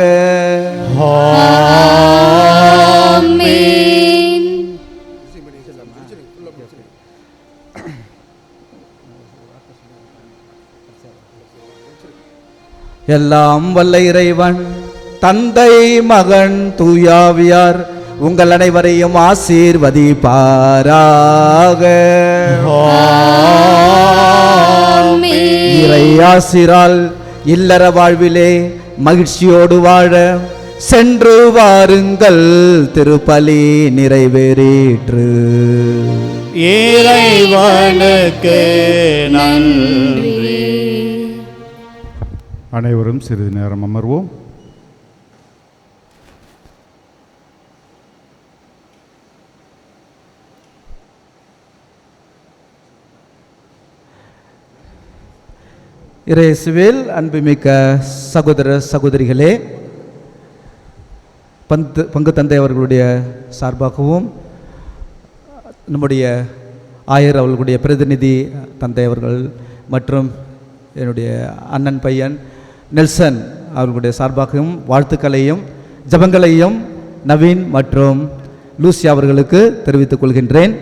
எல்லாம் வல்ல இறைவன் தந்தை மகன் தூயாவியார் உங்கள் அனைவரையும் ஆசீர்வதிப்பாராக. இறை ஆசிரால் இல்லற வாழ்விலே மகிழ்ச்சியோடு வாழ சென்று வாருங்கள். திருப்பலி நிறைவேறிற்று. இறைவனுக்கு நன்றி. அனைவரும் சிறிது நேரம் அமர்வோம். இயேசுவில் அன்புமிக்க சகோதர சகோதரிகளே, பங்கு தந்தை அவர்களுடைய சார்பாகவும் நம்முடைய ஆயர் அவர்களுடைய பிரதிநிதி தந்தை அவர்கள் மற்றும் என்னுடைய அண்ணன் பையன் நெல்சன் அவர்களுடைய சார்பாகவும் வாழ்த்துக்களையும் ஜபங்களையும் நவீன் மற்றும் லூசி அவர்களுக்கு தெரிவித்துக் கொள்கின்றேன்.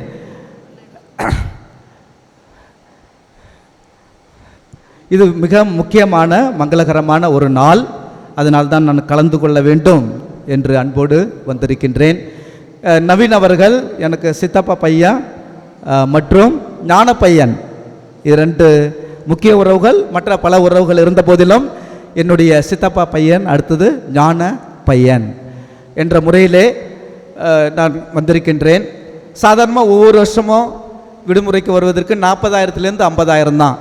இது மிக முக்கியமான மங்களகரமான ஒரு நாள். அதனால்தான் நான் கலந்து கொள்ள வேண்டும் என்று அன்போடு வந்திருக்கின்றேன். நவீன் அவர்கள் எனக்கு சித்தப்பா பையன் மற்றும் ஞான பையன், இரண்டு முக்கிய உறவுகள். மற்ற பல உறவுகள் இருந்த போதிலும் என்னுடைய சித்தப்பா பையன் அடுத்தது ஞான பையன் என்ற முறையிலே நான் வந்திருக்கின்றேன். சாதாரணமாக ஒவ்வொரு வருஷமும் விடுமுறைக்கு வருவதற்கு 40,000 to 50,000 தான்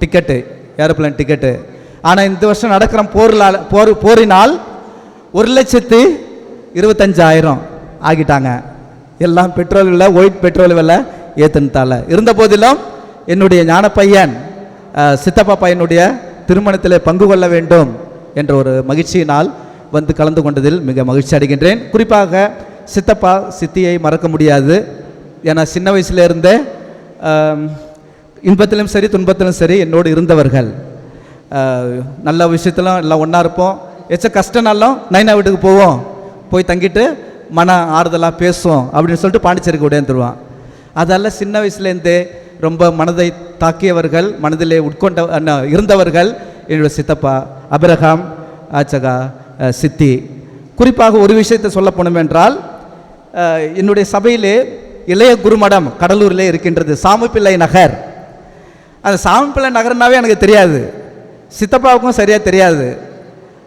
டிக்கெட்டு, ஏரோப்ளேன் டிக்கெட்டு. ஆனால் இந்த வருஷம் நடக்கிற போரினால் 1,25,000 ஆகிட்டாங்க. எல்லாம் பெட்ரோல் விலை, ஒயிட் பெட்ரோல் விலை ஏற்றுனதால. இருந்த போதிலும் என்னுடைய ஞான பையன் சித்தப்பா பையனுடைய திருமணத்தில் பங்கு கொள்ள வேண்டும் என்ற ஒரு மகிழ்ச்சியினால் வந்து கலந்து கொண்டதில் மிக மகிழ்ச்சி அடைகின்றேன். குறிப்பாக சித்தப்பா சித்தியை மறக்க முடியாது. ஏன்னா சின்ன வயசுலேருந்தே இன்பத்திலும் சரி துன்பத்திலும் சரி என்னோடு இருந்தவர்கள். நல்ல விஷயத்திலும் எல்லாம் ஒன்றா இருப்போம். கஷ்டனாலும் நைனா வீட்டுக்கு போவோம், போய் தங்கிட்டு மன ஆறுதலாக பேசுவோம் அப்படின்னு சொல்லிட்டு பாண்டிச்சேரிக்கு உடையந்துருவான். அதெல்லாம் சின்ன வயசுலேருந்தே ரொம்ப மனதை தாக்கியவர்கள், மனதிலே உட்கொண்ட இருந்தவர்கள் என்னுடைய சித்தப்பா அபிரகாம் ஆச்சகா சித்தி. குறிப்பாக ஒரு விஷயத்தை சொல்ல போனோம் என்றால், என்னுடைய சபையிலே இளைய குருமடம் கடலூரிலே இருக்கின்றது, சாமிப்பிள்ளை நகர். அந்த சாமிப்பிள்ளை நகர்னாவே எனக்கு தெரியாது, சித்தப்பாவுக்கும் சரியாக தெரியாது.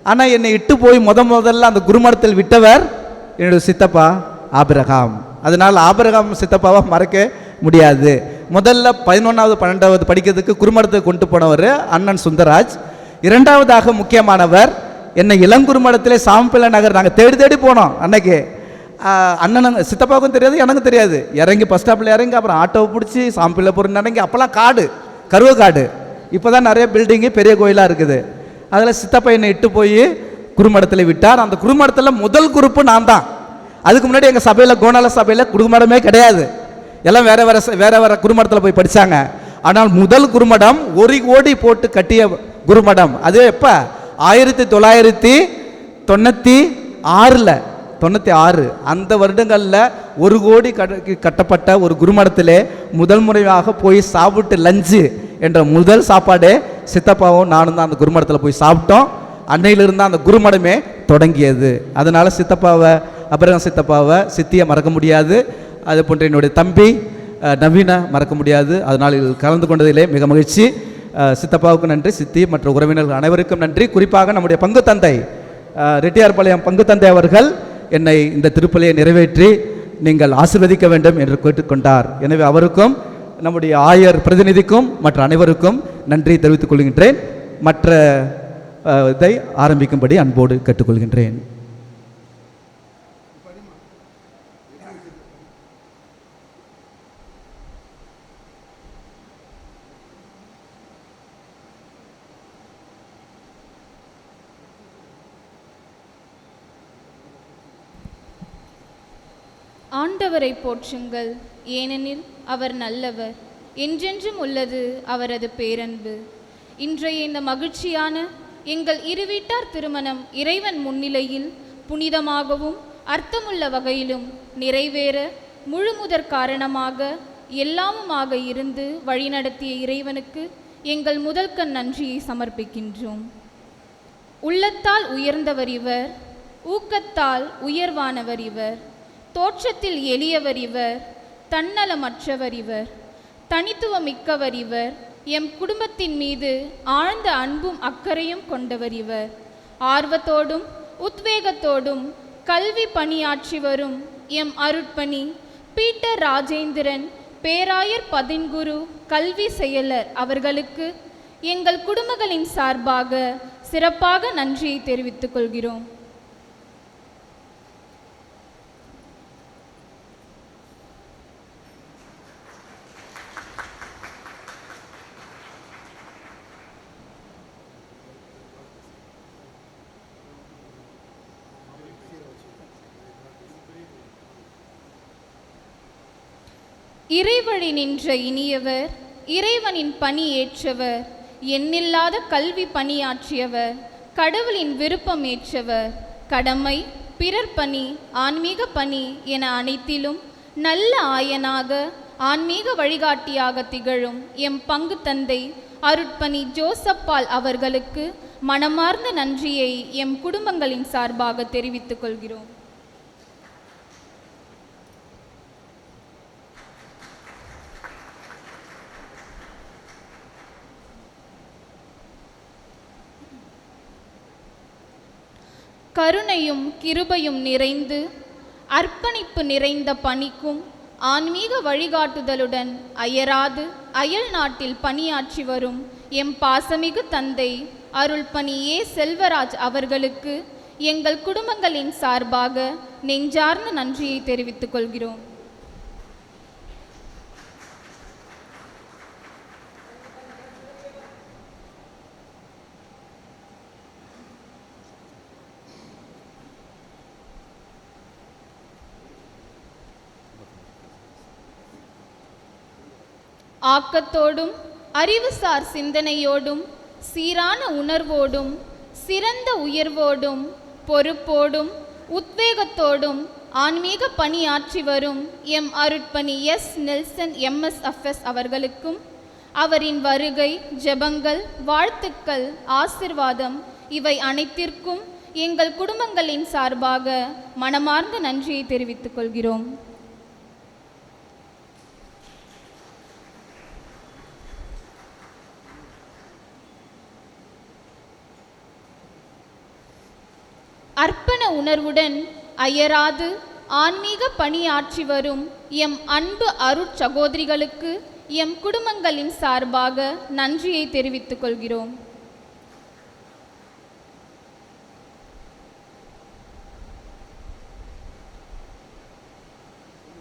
ஆனால் என்னை இட்டு போய் முதல்ல அந்த குருமடத்தில் விட்டவர் என்னுடைய சித்தப்பா ஆபிரகாம். அதனால் ஆபிரகாம் சித்தப்பாவை மறக்க முடியாது. முதல்ல 11வது 12வது படிக்கிறதுக்கு குருமடத்துக்கு கொண்டு போனவர் அண்ணன் சுந்தராஜ். இரண்டாவதாக முக்கியமானவர் என்னை இளங்குருமடத்திலே சாம்பிள்ளை நகர் நாங்கள் தேடி தேடி போனோம். அன்னைக்கு அண்ணன் சித்தப்பாவுக்கும் தெரியாது, எனக்கும் தெரியாது. இறங்கி பஸ் ஸ்டாப்பில் இறங்கி அப்புறம் ஆட்டோவை பிடிச்சி சாம்பிள்ளை பொருள் இறங்கி, அப்போல்லாம் காடு, கருவ காடு. இப்போ தான் நிறைய பில்டிங்கு பெரிய கோயிலாக இருக்குது. அதில் சித்தப்பா என்னை இட்டு போய் குருமடத்தில் விட்டார். அந்த குருமடத்தில் முதல் குரூப்பு நான் தான். அதுக்கு முன்னாடி எங்கள் சபையில் கோணால சபையில் குருமடமே கிடையாது, எல்லாம் வேற வேற குருமடத்தில் போய் படித்தாங்க. ஆனால் முதல் குருமடம் 1 கோடி போட்டு கட்டிய குருமடம். அது எப்போ 1996 அந்த வருடங்களில் 1 கோடி கட்டப்பட்ட ஒரு குருமடத்திலே முதல் முறையாக போய் சாப்பிட்டு லஞ்சு என்ற முதல் சாப்பாடே சித்தப்பாவும் நானும் தான் அந்த குருமடத்தில் போய் சாப்பிட்டோம். அன்னையிலிருந்து அந்த குருமடமே தொடங்கியது. அதனால் சித்தப்பாவை, அபிரகாம் சித்தப்பாவை சித்தியை மறக்க முடியாது. அது போன்ற என்னுடைய தம்பி நவீனா மறக்க முடியாது. அதனால் இதில் கலந்து கொண்டதிலே மிக மகிழ்ச்சி. சித்தப்பாவுக்கு நன்றி, சித்தி மற்ற உறவினர்கள் அனைவருக்கும் நன்றி. குறிப்பாக நம்முடைய பங்கு தந்தை ரெட்டியார்பாளையம் பங்கு தந்தை அவர்கள் என்னை இந்த திருப்பலியை நிறைவேற்றி நீங்கள் ஆசீர்வதிக்க வேண்டும் என்று கேட்டுக்கொண்டார். எனவே அவருக்கும் நம்முடைய ஆயர் பிரதிநிதிக்கும் மற்ற அனைவருக்கும் நன்றி தெரிவித்துக் கொள்கின்றேன். மற்ற இதை ஆரம்பிக்கும்படி அன்போடு கேட்டுக்கொள்கின்றேன். ஆண்டவரை போற்றுங்கள், ஏனெனில் அவர் நல்லவர், என்றென்றும் உள்ளது அவரது பேரன்பு. இன்றைய இந்த மகிழ்ச்சியான எங்கள் இருவீட்டார் திருமணம் இறைவன் முன்னிலையில் புனிதமாகவும் அர்த்தமுள்ள வகையிலும் நிறைவேற முழுமுதற் காரணமாக எல்லாமுமாக இருந்து வழிநடத்திய இறைவனுக்கு எங்கள் முதல்கண் நன்றியை சமர்ப்பிக்கின்றோம். உள்ளத்தால் உயர்ந்தவர் இவர், ஊக்கத்தால் உயர்வானவர் இவர், தோற்றத்தில் எளியவர் இவர், தன்னலமற்றவர் இவர், தனித்துவமிக்கவர் இவர், எம் குடும்பத்தின் மீது ஆழ்ந்த அன்பும் அக்கறையும் கொண்டவர் இவர், ஆர்வத்தோடும் உத்வேகத்தோடும் கல்வி பணியாற்றி வரும் எம் அருட்பணி பீட்டர் ராஜேந்திரன் பேராயர் பதின்குரு கல்வி செயலர் அவர்களுக்கு எங்கள் குடும்பங்களின் சார்பாக சிறப்பாக நன்றியை தெரிவித்துக் கொள்கிறோம். இறைவழி நின்ற இனியவர், இறைவனின் பணி ஏற்றவர், எண்ணில்லாத கல்வி பணியாற்றியவர், கடவுளின் விருப்பம் ஏற்றவர், கடமை, பிறர் பணி, ஆன்மீக பணி என அனைத்திலும் நல்ல ஆயனாக ஆன்மீக வழிகாட்டியாக திகழும் எம் பங்கு தந்தை அருட்பணி ஜோசப்பால் அவர்களுக்கு மனமார்ந்த நன்றியை எம் குடும்பங்களின் சார்பாக தெரிவித்துக் கொள்கிறோம். கருணையும் கிருபையும் நிறைந்து அர்ப்பணிப்பு நிறைந்த பணிக்கும் ஆன்மீக வழிகாட்டுதலுடன் அயராது அயல் நாட்டில் பணியாற்றி வரும் எம் பாசமிகு தந்தை அருள்பணி ஏ செல்வராஜ் அவர்களுக்கு எங்கள் குடும்பங்களின் சார்பாக நெஞ்சார்ந்த நன்றியை தெரிவித்துக் கொள்கிறோம். ஆக்கத்தோடும் அறிவுசார் சிந்தனையோடும் சீரான உணர்வோடும் சிறந்த உயர்வோடும் பொறுப்போடும் உத்வேகத்தோடும் ஆன்மீக பணியாற்றி வரும் எம் அருட்பணி எஸ் நெல்சன் MSFS அவர்களுக்கும் அவரின் வருகை, ஜெபங்கள், வாழ்த்துக்கள், ஆசிர்வாதம் இவை அனைத்திற்கும் எங்கள் குடும்பங்களின் சார்பாக மனமார்ந்த நன்றியை தெரிவித்துக் கொள்கிறோம். அர்ப்பண உணர்வுடன் அயராது ஆன்மீக பணியாற்றி வரும் எம் அன்பு அருட்சகோதரிகளுக்கு எம் குடும்பங்களின் சார்பாக நன்றியை தெரிவித்துக் கொள்கிறோம்.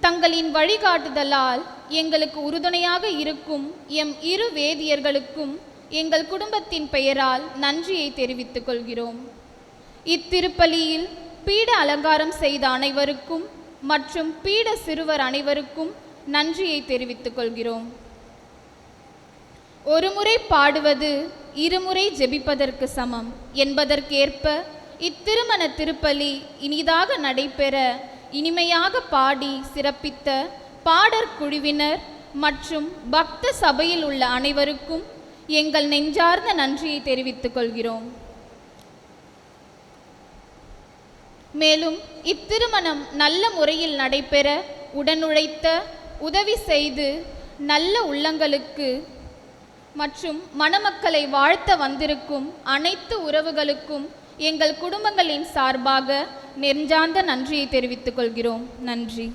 தங்களின் வழிகாட்டுதலால் எங்களுக்கு உறுதுணையாக இருக்கும் எம் இரு வேதியர்களுக்கும் எங்கள் குடும்பத்தின் பெயரால் நன்றியை தெரிவித்துக் கொள்கிறோம். இத்திருப்பலியில் பீட அலங்காரம் செய்த அனைவருக்கும் மற்றும் பீட சிறுவர் அனைவருக்கும் நன்றியை தெரிவித்துக் கொள்கிறோம். ஒரு முறை பாடுவது இருமுறை ஜெபிப்பதற்கு சமம் என்பதற்கேற்ப இத்திருமண திருப்பலி இனிதாக நடைபெற இனிமையாக பாடி சிறப்பித்த பாடற் குழுவினர் மற்றும் பக்த சபையில் உள்ள அனைவருக்கும் எங்கள் நெஞ்சார்ந்த நன்றியை தெரிவித்துக் கொள்கிறோம். மேலும் இத்திருமணம் நல்ல முறையில் நடைபெற உடனுழைத்த உதவி செய்து நல்ல உள்ளங்களுக்கு மற்றும் மணமக்களை வாழ்த்த வந்திருக்கும் அனைத்து உறவுகளுக்கும் எங்கள் குடும்பங்களின் சார்பாக நெஞ்சார்ந்த நன்றியை தெரிவித்துக் கொள்கிறோம். நன்றி.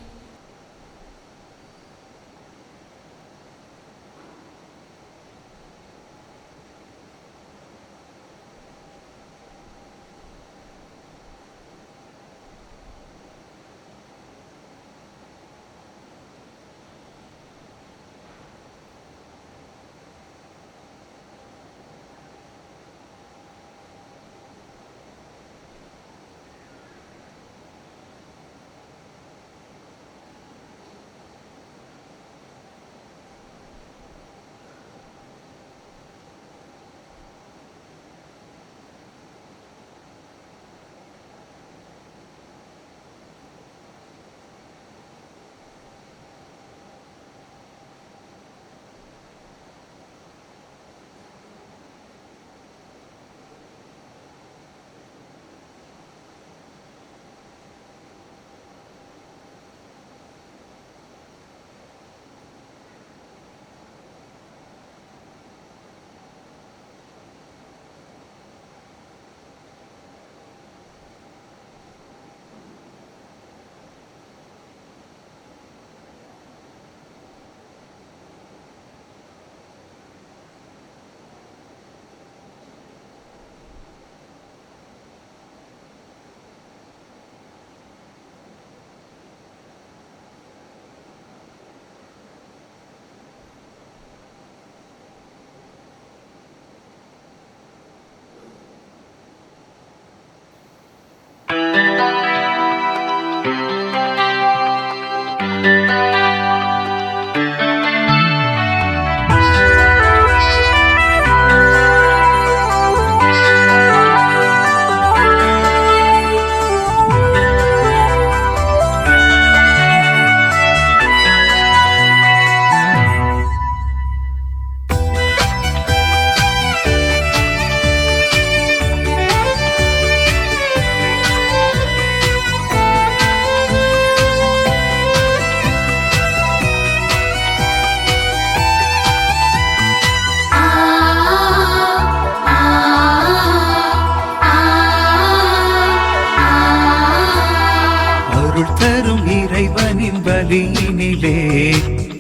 பலியினிலே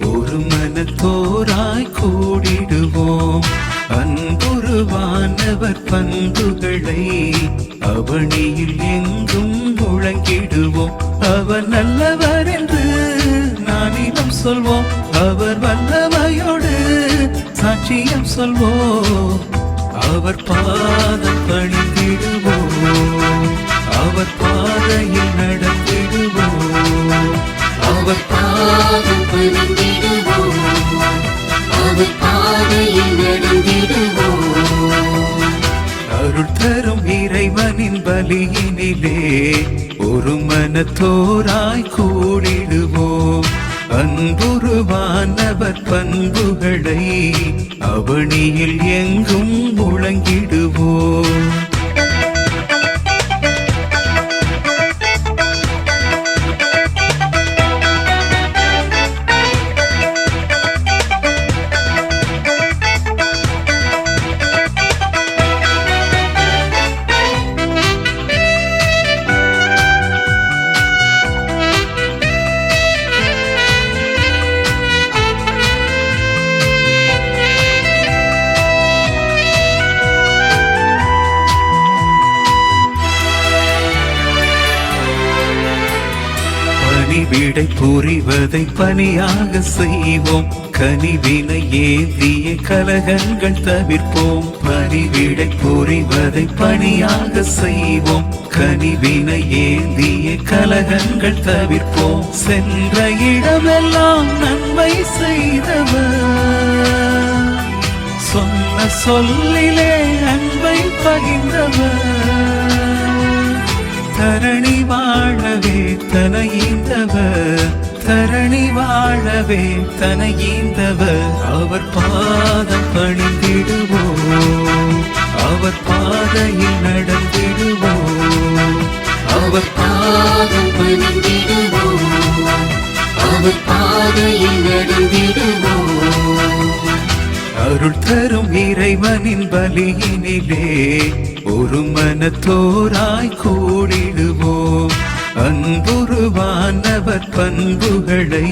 ஒரு மனத்தோராய் கூடிடுவோம். அன்புருவானவர் பண்புகளை அவனியில் எங்கும் முழங்கிடுவோம். அவர் நல்லவர் என்று நானிடம் சொல்வோம். அவர் வல்லமையோடு சாட்சியம் சொல்வோம். அவர் பாதம் பணிந்திடுவோம். அவர் பாதையில் நடத்திடுவோம். அவர் பாதம் பணிந்திடுவோம். அவர் பாதையில் நடந்திடுவோம். அருள் தரும் இறைவனின் பலியினிலே ஒரு மனத்தோராய் கூடிடுவோம். அன்புருவானவர் பண்புகளை அவனியில் எங்கும் முழங்கிடுவோம். விடை புரிவதை பணியாக செய்வோம். கனிவினை ஏந்திய கலகங்கள் தவிர்ப்போம். பணிவிடை புரிவதை பணியாக செய்வோம். கனிவினை ஏந்திய கலகங்கள் தவிர்ப்போம். சென்ற இடமெல்லாம் நன்மை செய்தவர், சொன்ன சொல்லிலே அன்பை பகிர்ந்தவர். தரணி வாழவே தனையீந்தவர், தரணி வாழவே தனையீந்தவர். அவர் பாதம் பணிந்திடுவோம். அவர் பாதையில் நடந்திடுவோம். அவர் பாதம் பணிந்திடுவோம். இறைவனின் பலியினிலே ஒரு மனத்தோராய் கூடிடுவோம். அன்புருவானவர் பண்புகளை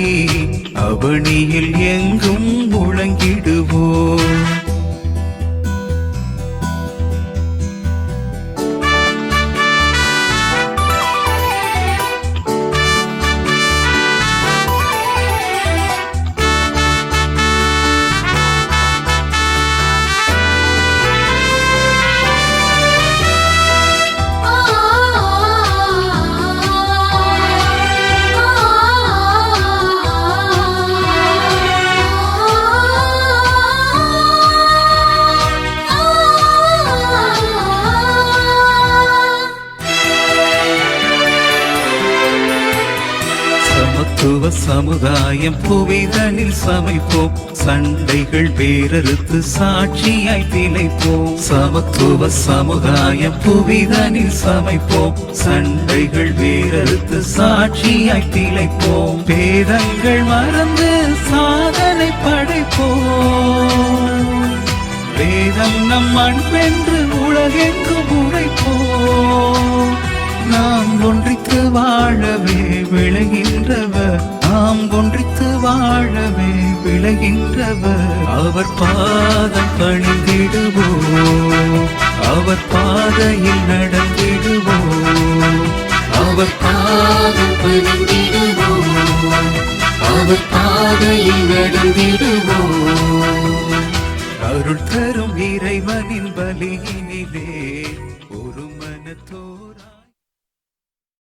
அவனியில் எங்கும் முழங்கிடுவோம். சமுதாயம் புவிதனில் சமைப்போம். சண்டைகள் வேறறுத்து சாட்சியாய் திளைப்போம். சமத்துவ சமுதாயம் புவிதனில் சமைப்போம். சண்டைகள் வேறறுத்து சாட்சியாய் திளைப்போம். பேதங்கள் மறந்து சாதனை படைப்போம். வேதம் நம் அன்பென்று உலகெங்கும் உழைப்போம். நாம் ஒன்றித்து வாழவே விளைகின்றவர், நாம் ஒன்றித்து வாழவே விளைகின்றவர். அவர் பாதம் பணிந்திடுவோம், அவர் பாதையில் நடந்திடுவோம். அவர் பாதம் பணிந்திடுவோம், அவர் பாதையில் நடந்திடுவோம். அருள் தரும் இறைவனின் பலியினிலே ஒரு மனத்தோரா